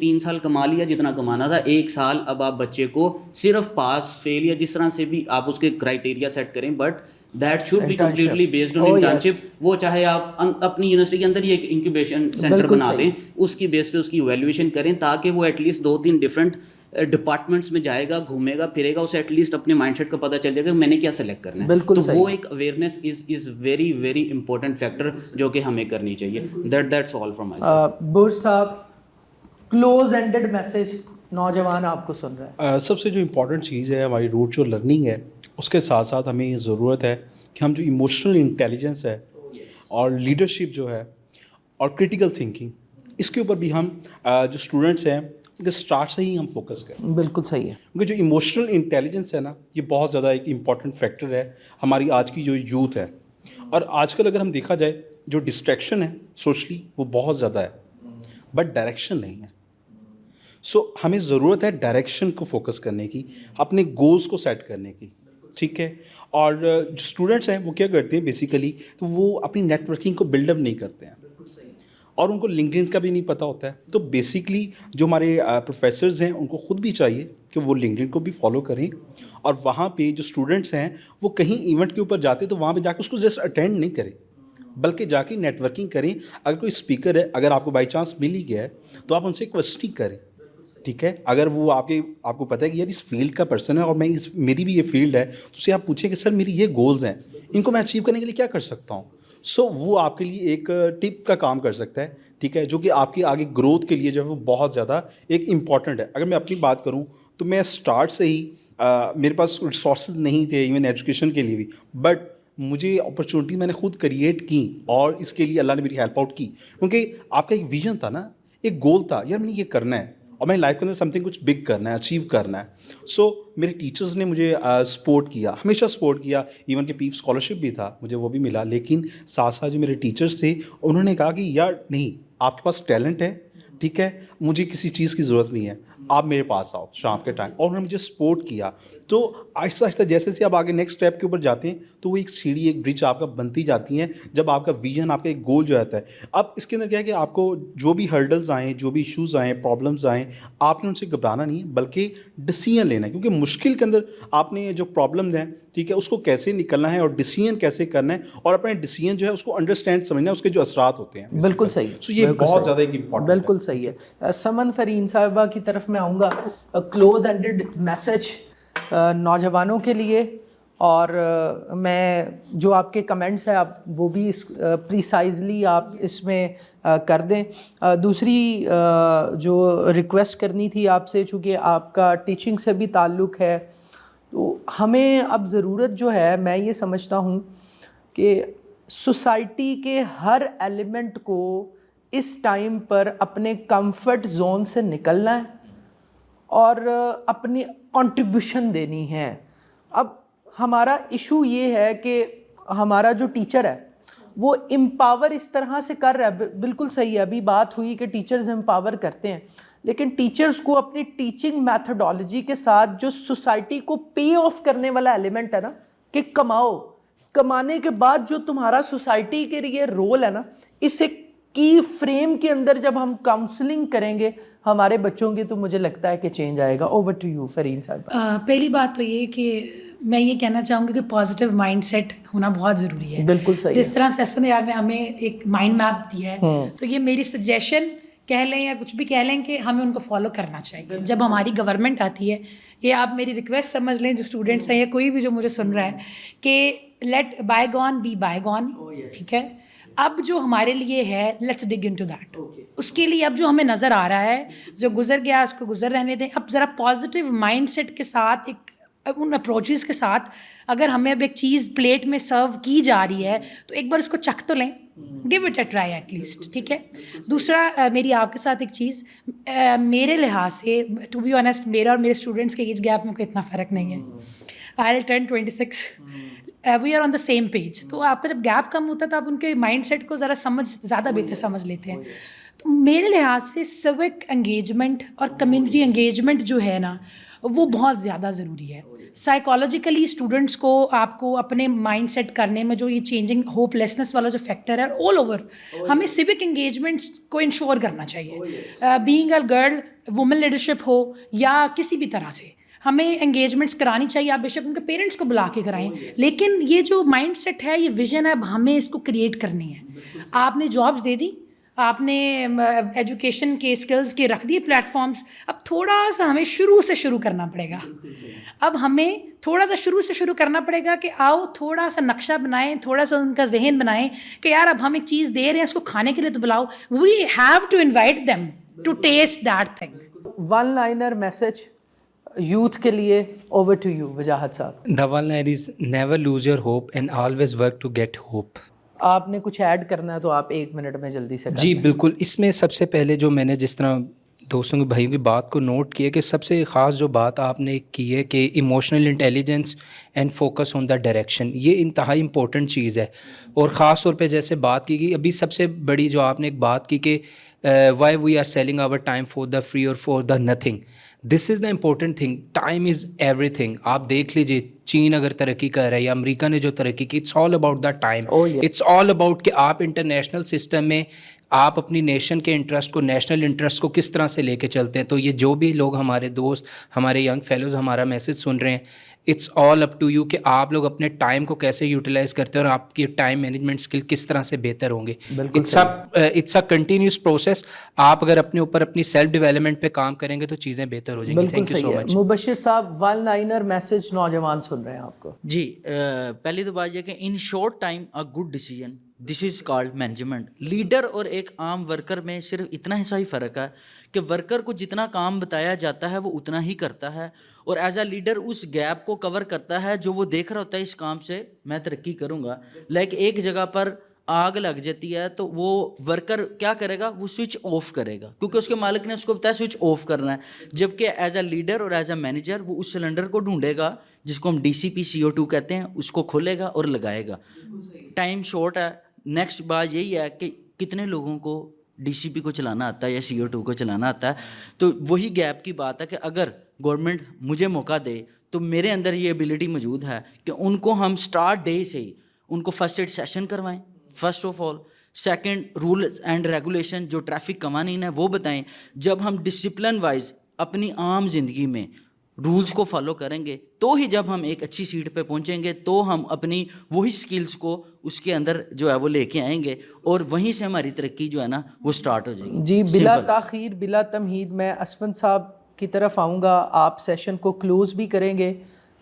3 سال کما لیا جتنا کمانا تھا, 1 سال اب آپ بچے کو صرف پاس فیل یا جس طرح سے بھی آپ اس کے کرائٹیریا سیٹ کریں, but that should be completely based on internship. وہ چاہے آپ اپنی یونیورسٹی کے اندر ہی ایک انکیوبیشن سینٹر بنا دیں, اس کی بیس پہ اس کی ایویلویشن کریں, تاکہ وہ ایٹ لیسٹ 2-3 ڈفرینٹ ڈپارٹمنٹس میں جائے گا, گھومے گا پھرے گا, اسے ایٹ لیسٹ اپنے مائنڈ سیٹ کا پتہ چل جائے گا میں نے کیا سلیکٹ کرنا ہے. تو وہ ایک awareness is very very important factor جو کہ ہمیں کرنی چاہیے. That's all from my side. Burj صاحب, کلوز اینڈڈ میسج نوجوان آپ کو سن رہا ہے. سب سے جو امپورٹنٹ چیز ہے ہماری روٹ جو لرننگ ہے, اس کے ساتھ ساتھ ہمیں یہ ضرورت ہے کہ ہم جو ایموشنل انٹیلیجنس ہے اور لیڈرشپ جو ہے اور کرٹیکل تھنکنگ, اس کے اوپر بھی ہم جو اسٹوڈنٹس ہیں کہ اسٹارٹ سے ہی ہم فوکس کریں. بالکل صحیح ہے. کیونکہ جو ایموشنل انٹیلیجنس ہے نا, یہ بہت زیادہ ایک امپورٹنٹ فیکٹر ہے ہماری آج کی جو یوتھ ہے. اور آج کل اگر ہم دیکھا جائے جو ڈسٹریکشن ہے سوشلی وہ بہت زیادہ ہے, بٹ ڈائریکشن نہیں ہے. سو ہمیں ضرورت ہے ڈائریکشن کو فوکس کرنے کی, اپنے گولز کو سیٹ کرنے کی, ٹھیک ہے. اور جو اسٹوڈنٹس ہیں وہ کیا کرتے ہیں بیسیکلی کہ وہ اپنی نیٹ ورکنگ کو بلڈ اپ نہیں کرتے ہیں, اور ان کو لنکڈ ان کا بھی نہیں پتہ ہوتا ہے. تو بیسیکلی جو ہمارے پروفیسرز ہیں ان کو خود بھی چاہیے کہ وہ لنکڈ ان کو بھی فالو کریں, اور وہاں پہ جو اسٹوڈنٹس ہیں وہ کہیں ایونٹ کے اوپر جاتے تو وہاں پہ جا کے اس کو جسٹ اٹینڈ نہیں کریں, بلکہ جا کے نیٹ ورکنگ کریں. اگر کوئی اسپیکر ہے, اگر آپ کو بائی چانس مل ہی گیا ہے تو آپ ان سے کوسچننگ کریں, ٹھیک ہے. اگر وہ آپ کو پتہ ہے کہ یار اس فیلڈ کا پرسن ہے اور میری بھی یہ فیلڈ ہے, تو اسے آپ پوچھیں کہ سر میری یہ گولز ہیں, ان کو میں اچیو کرنے کے لیے کیا کر سکتا ہوں. سو وہ آپ کے لیے ایک ٹپ کا کام کر سکتا ہے, ٹھیک ہے, جو کہ آپ کی آگے گروتھ کے لیے جو ہے وہ بہت زیادہ ایک امپورٹنٹ ہے. اگر میں اپنی بات کروں تو میں اسٹارٹ سے ہی میرے پاس ریسورسز نہیں تھے ایون ایجوکیشن کے لیے بھی, بٹ مجھے اپرچونیٹی میں نے خود کریٹ کی, اور اس کے لیے اللہ نے میری ہیلپ آؤٹ کی. کیونکہ آپ کا ایک ویژن تھا نا, ایک گول تھا, یار میں نے یہ کرنا ہے اور میں لائف کے اندر سم تھنگ کچھ بگ کرنا ہے, اچیو کرنا ہے. سو میرے ٹیچرز نے مجھے سپورٹ کیا, ہمیشہ سپورٹ کیا. ایون کہ پیپ اسکالرشپ بھی تھا, مجھے وہ بھی ملا. لیکن ساتھ ساتھ جو میرے ٹیچرز تھے انہوں نے کہا کہ یار نہیں, آپ کے پاس ٹیلنٹ ہے, ٹھیک ہے, مجھے کسی چیز کی ضرورت نہیں ہے, آپ میرے پاس آؤ شام کے ٹائم. اور انہوں نے مجھے سپورٹ کیا. تو آہستہ آہستہ جیسے سے آپ آگے نیکسٹ اسٹیپ کے اوپر جاتے ہیں تو وہ ایک سیڑھی, ایک برج آپ کا بنتی جاتی ہیں, جب آپ کا ویژن, آپ کا ایک گول جو آتا ہے. اب اس کے اندر کیا ہے کہ آپ کو جو بھی ہرڈلز آئیں, جو بھی ایشوز آئیں, پرابلمز آئیں, آپ نے ان سے گھبرانا نہیں ہے, بلکہ ڈیسیژن لینا ہے. کیونکہ مشکل کے اندر آپ نے جو پرابلمز ہیں, ٹھیک ہے, اس کو کیسے نکلنا ہے اور ڈیسیژن کیسے کرنا ہے, اور اپنے ڈیسیژن جو ہے اس کو انڈرسٹینڈ سمجھنا ہے, اس کے جو اثرات ہوتے ہیں. بالکل صحیح. سو یہ بہت زیادہ ایک امپورٹنٹ, بالکل صحیح ہے. سمن فرین صاحبہ کی طرف میں آؤں گا, کلوز اینڈڈ میسج نوجوانوں کے لیے, اور میں جو آپ کے کمنٹس ہیں آپ وہ بھی پریسائزلی آپ اس میں کر دیں. دوسری جو ریکویسٹ کرنی تھی آپ سے, چونکہ آپ کا ٹیچنگ سے بھی تعلق ہے, تو ہمیں اب ضرورت جو ہے, میں یہ سمجھتا ہوں کہ سوسائٹی کے ہر ایلیمنٹ کو اس ٹائم پر اپنے کمفرٹ زون سے نکلنا ہے اور اپنی کنٹریبیوشن دینی ہے. اب ہمارا ایشو یہ ہے کہ ہمارا جو ٹیچر ہے وہ امپاور اس طرح سے کر رہا ہے. بالکل صحیح ہے, ابھی بات ہوئی کہ ٹیچرز امپاور کرتے ہیں, لیکن ٹیچرز کو اپنی ٹیچنگ میتھڈالوجی کے ساتھ جو سوسائٹی کو پے آف کرنے والا ایلیمنٹ ہے نا, کہ کماؤ, کمانے کے بعد جو تمہارا سوسائٹی کے لیے رول ہے نا, اس ایک کی فریم کے اندر جب ہم کاؤنسلنگ کریں گے ہمارے بچوں کی, تو مجھے لگتا ہے کہ چینج آئے گا. اوور ٹو یو فرین صاحب. پہلی بات تو یہ کہ میں یہ کہنا چاہوں گی کہ پازیٹیو مائنڈ سیٹ ہونا بہت ضروری ہے. بالکل صحیح. جس طرح سیسفن یار نے ہمیں ایک مائنڈ میپ دیا ہے, تو یہ میری سجیشن کہہ لیں یا کچھ بھی کہہ لیں کہ ہمیں ان کو فالو کرنا چاہیے. جب ہماری گورنمنٹ آتی ہے, یہ آپ میری ریکویسٹ سمجھ لیں جو اسٹوڈنٹس ہیں یا کوئی بھی جو مجھے سن رہا ہے, کہ let bygone be bygone, ٹھیک ہے. اب جو ہمارے لیے ہے, let's dig into that. اس کے لیے اب جو ہمیں نظر آ رہا ہے, جو گزر گیا اس کو گزر رہنے دیں. اب ذرا پازیٹیو مائنڈ سیٹ کے ساتھ, ایک ان اپروچز کے ساتھ, اگر ہمیں اب ایک چیز پلیٹ میں سرو کی جا رہی ہے تو ایک بار اس کو چکھ تو لیں, give it a try at least, ٹھیک ہے. دوسرا میری آپ کے ساتھ ایک چیز, میرے لحاظ سے ٹو بی آنیسٹ میرا اور میرے اسٹوڈنٹس کے ایج گیپ میں کوئی اتنا فرق نہیں ہے. I will turn 26, we are on the same page. تو آپ کا جب گیپ کم ہوتا ہے تو آپ ان کے مائنڈ سیٹ کو ذرا زیادہ بہتر سمجھ لیتے ہیں. تو میرے لحاظ سے سوک انگیجمنٹ اور کمیونٹی انگیجمنٹ جو ہے نا, وہ بہت زیادہ ضروری ہے. سائیکالوجیکلی اسٹوڈنٹس کو آپ کو اپنے مائنڈ سیٹ کرنے میں جو یہ چینجنگ ہوپ لیسنس والا جو فیکٹر ہے آل اوور, ہمیں سیوک انگیجمنٹس کو انشور کرنا چاہیے. Being a girl, woman leadership ہو یا کسی بھی طرح سے ہمیں انگیجمنٹس کرانی چاہیے. آپ بے شک ان کے پیرنٹس کو بلا کے کرائیں, لیکن یہ جو مائنڈ سیٹ ہے, یہ ویژن ہے, اب ہمیں اس کو کریٹ کرنی ہے. آپ نے جابس دے دی, آپ نے ایجوکیشن کے اسکلز کے رکھ دیے پلیٹ فارمس, اب تھوڑا سا ہمیں شروع سے شروع کرنا پڑے گا. اب ہمیں تھوڑا سا شروع سے شروع کرنا پڑے گا کہ آؤ تھوڑا سا نقشہ بنائیں, تھوڑا سا ان کا ذہن بنائیں کہ یار اب ہم ایک چیز دے رہے ہیں, اس کو کھانے کے لیے تو بلاؤ. We have to invite them to taste that thing. One liner message youth کے لیے, اوور ٹو یو وجاہت صاحب. The one line is never lose your hope and always work to get hope. آپ نے کچھ ایڈ کرنا ہے تو آپ 1 منٹ میں جلدی سے جی بالکل. اس میں سب سے پہلے جو میں نے جس طرح دوستوں کی بھائیوں کی بات کو نوٹ کیا کہ سب سے خاص جو بات آپ نے کی ہے کہ emotional intelligence and focus on the direction, یہ انتہائی امپورٹنٹ چیز ہے. اور خاص طور پہ جیسے بات کی گئی ابھی سب سے بڑی جو آپ نے ایک بات کی کہ why we are selling our time for the free اور for the nothing. This is the important thing. Time is everything. آپ دیکھ لیجیے چین اگر ترقی کر رہا ہے یا امریکہ نے جو ترقی کی, it's all about the time. It's all about کہ آپ انٹرنیشنل سسٹم میں آپ اپنی نیشن کے انٹرسٹ کو, نیشنل انٹرسٹ کو کس طرح سے لے کے چلتے ہیں. تو یہ جو بھی لوگ ہمارے دوست, ہمارے ینگ فیلوز ہمارا میسج سن رہے ہیں, it's all up to you کہ آپ لوگ اپنے ٹائم کو کیسے یوٹیلائز کرتے ہیں اور آپ کی ٹائم مینجمنٹ اسکل کس طرح سے بہتر ہوں گے. It's a continuous process. آپ اگر اپنے اوپر اپنی سیلف ڈیولپمنٹ پہ کام کریں گے تو چیزیں بہتر ہو جائیں گی. تھینک یو سو مچ. مبشر صاحب, ون لائنر میسج نوجوان سن رہے ہیں آپ کو. جی پہلی تو بات یہ کہ in short time a good decision, this is called management. Leader اور ایک عام ورکر میں صرف اتنا سا ہی فرق ہے کہ ورکر کو جتنا کام بتایا جاتا ہے وہ اتنا ہی کرتا ہے, اور ایز اے لیڈر اس گیپ کو کور کرتا ہے جو وہ دیکھ رہا ہوتا ہے اس کام سے میں ترقی کروں گا. لائک ایک جگہ پر آگ لگ جاتی ہے تو وہ ورکر کیا کرے گا, وہ سوئچ آف کرے گا کیونکہ اس کے مالک نے اس کو بتایا سوئچ آف کرنا ہے. جبکہ ایز اے لیڈر اور ایز اے مینیجر وہ اس سلنڈر کو ڈھونڈے گا جس کو ہم DCP CO2 کہتے ہیں, اس کو کھولے گا اور لگائے گا. ٹائم شارٹ ہے. نیکسٹ بات یہی ہے کہ کتنے لوگوں کو DCP کو چلانا آتا ہے یا CO2 کو چلانا آتا ہے. تو وہی گیپ کی بات ہے کہ اگر گورنمنٹ مجھے موقع دے تو میرے اندر یہ ایبلٹی موجود ہے کہ ان کو ہم اسٹارٹ ڈے سے ہی ان کو فرسٹ ایڈ سیشن کروائیں first of all. Second, rule and regulation جو ٹریفک قوانین ہیں وہ بتائیں. جب ہم ڈسپلن وائز اپنی عام زندگی میں رولز کو فالو کریں گے تو ہی جب ہم ایک اچھی سیٹ پہ پہنچیں گے تو ہم اپنی وہی سکلز کو اس کے اندر جو ہے وہ لے کے آئیں گے اور وہیں سے ہماری ترقی جو ہے نا وہ سٹارٹ ہو جائے گی. جی بلا تاخیر بلا تمہید میں اسفند صاحب کی طرف آؤں گا. آپ سیشن کو کلوز بھی کریں گے,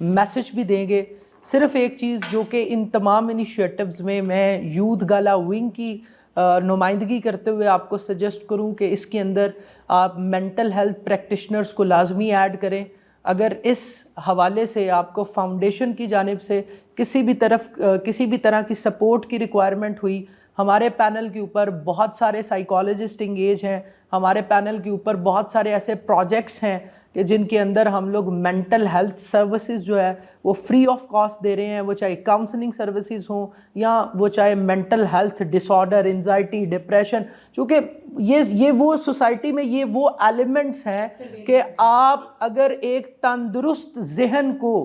میسج بھی دیں گے. صرف ایک چیز جو کہ ان تمام انیشیٹوز میں یوتھ گالا ونگ کی نمائندگی کرتے ہوئے آپ کو سجیسٹ کروں کہ اس کے اندر آپ مینٹل ہیلتھ پریکٹیشنرز کو لازمی ایڈ کریں. اگر اس حوالے سے آپ کو فاؤنڈیشن کی جانب سے کسی بھی طرح کی سپورٹ کی ریکوائرمنٹ ہوئی, ہمارے پینل کے اوپر بہت سارے سائیکالوجسٹ انگیج ہیں. ہمارے پینل کے اوپر بہت سارے ایسے پروجیکٹس ہیں کہ جن کے اندر ہم لوگ مینٹل ہیلتھ سروسز جو ہے وہ فری آف کاسٹ دے رہے ہیں, وہ چاہے کاؤنسلنگ سروسز ہوں یا وہ چاہے مینٹل ہیلتھ ڈس آرڈر, انزائٹی, ڈپریشن. چونکہ یہ وہ سوسائٹی میں یہ وہ ایلیمنٹس ہیں کہ آپ اگر ایک تندرست ذہن کو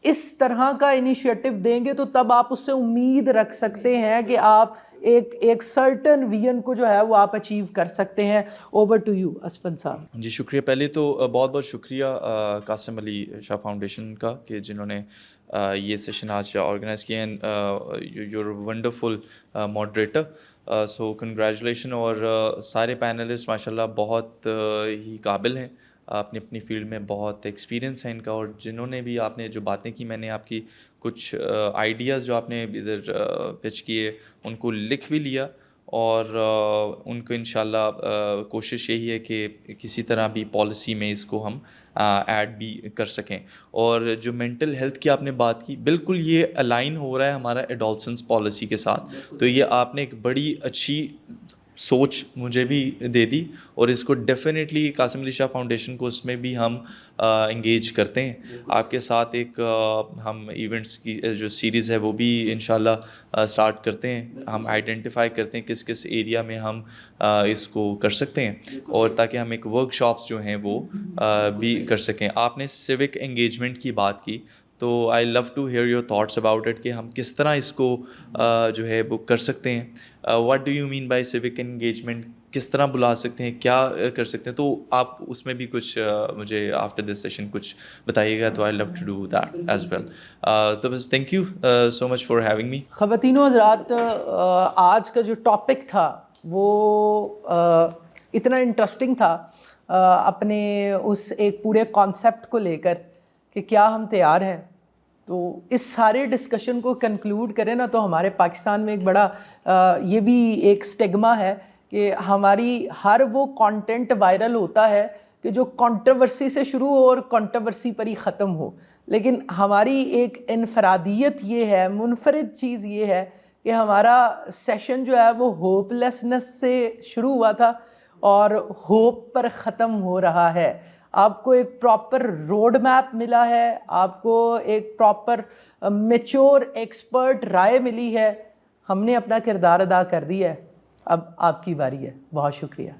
اس طرح کا انیشیٹو دیں گے تو تب آپ اس سے امید رکھ سکتے ہیں کہ آپ ایک سرٹن ویژن کو جو ہے وہ آپ اچیو کر سکتے ہیں. اوور ٹو یو اسفند صاحب. جی شکریہ. پہلے تو بہت بہت شکریہ قاسم علی شاہ فاؤنڈیشن کا کہ جنہوں نے یہ سیشن آج آرگنائز کیا. Your wonderful moderator, so congratulation. اور سارے پینلسٹ ماشاء اللہ بہت ہی قابل ہیں, اپنی اپنی فیلڈ میں بہت ایکسپیرینس ہے ان کا. اور جنہوں نے بھی آپ نے جو باتیں کی, میں نے آپ کی کچھ آئیڈیاز جو آپ نے ادھر پچ کیے ان کو لکھ بھی لیا, اور ان کو انشاءاللہ کوشش یہی ہے کہ کسی طرح بھی پالیسی میں اس کو ہم ایڈ بھی کر سکیں. اور جو مینٹل ہیلتھ کی آپ نے بات کی, بالکل یہ الائن ہو رہا ہے ہمارا ایڈولسنس پالیسی کے ساتھ. تو یہ آپ نے ایک بڑی اچھی سوچ مجھے بھی دے دی, اور اس کو ڈیفینیٹلی قاسم علی شاہ فاؤنڈیشن کو اس میں بھی ہم انگیج کرتے ہیں. آپ کے ساتھ ایک ہم ایونٹس کی جو سیریز ہے وہ بھی انشاءاللہ اسٹارٹ کرتے ہیں. ہم آئیڈینٹیفائی کرتے ہیں کس کس ایریا میں ہم اس کو کر سکتے ہیں, اور تاکہ ہم ایک ورک شاپس جو ہیں وہ بھی کر سکیں. آپ نے سیوک انگیجمنٹ کی بات کی, تو I love to hear your thoughts about it کہ ہم کس طرح اس کو جو ہے وہ کر سکتے ہیں. What do you mean by civic engagement, کس طرح بلا سکتے ہیں, کیا کر سکتے ہیں؟ تو آپ اس میں بھی کچھ مجھے آفٹر دس سیشن کچھ بتائیے گا, تو I love to do that as well. تو بس thank you so much for having me. خواتین و حضرات, آج کا جو ٹاپک تھا وہ اتنا انٹرسٹنگ تھا اپنے اس ایک پورے کانسیپٹ کو لے کر کہ کیا ہم تیار ہیں. تو اس سارے ڈسکشن کو کنکلوڈ کریں نا, تو ہمارے پاکستان میں ایک بڑا یہ بھی ایک سٹگما ہے کہ ہماری ہر وہ کانٹینٹ وائرل ہوتا ہے کہ جو کنٹروورسی سے شروع ہو اور کنٹروورسی پر ہی ختم ہو. لیکن ہماری ایک انفرادیت یہ ہے, منفرد چیز یہ ہے کہ ہمارا سیشن جو ہے وہ ہوپ لیسنس سے شروع ہوا تھا اور ہوپ پر ختم ہو رہا ہے. آپ کو ایک پراپر روڈ میپ ملا ہے, آپ کو ایک پراپر میچور ایکسپرٹ رائے ملی ہے. ہم نے اپنا کردار ادا کر دیا ہے, اب آپ کی باری ہے. بہت شکریہ.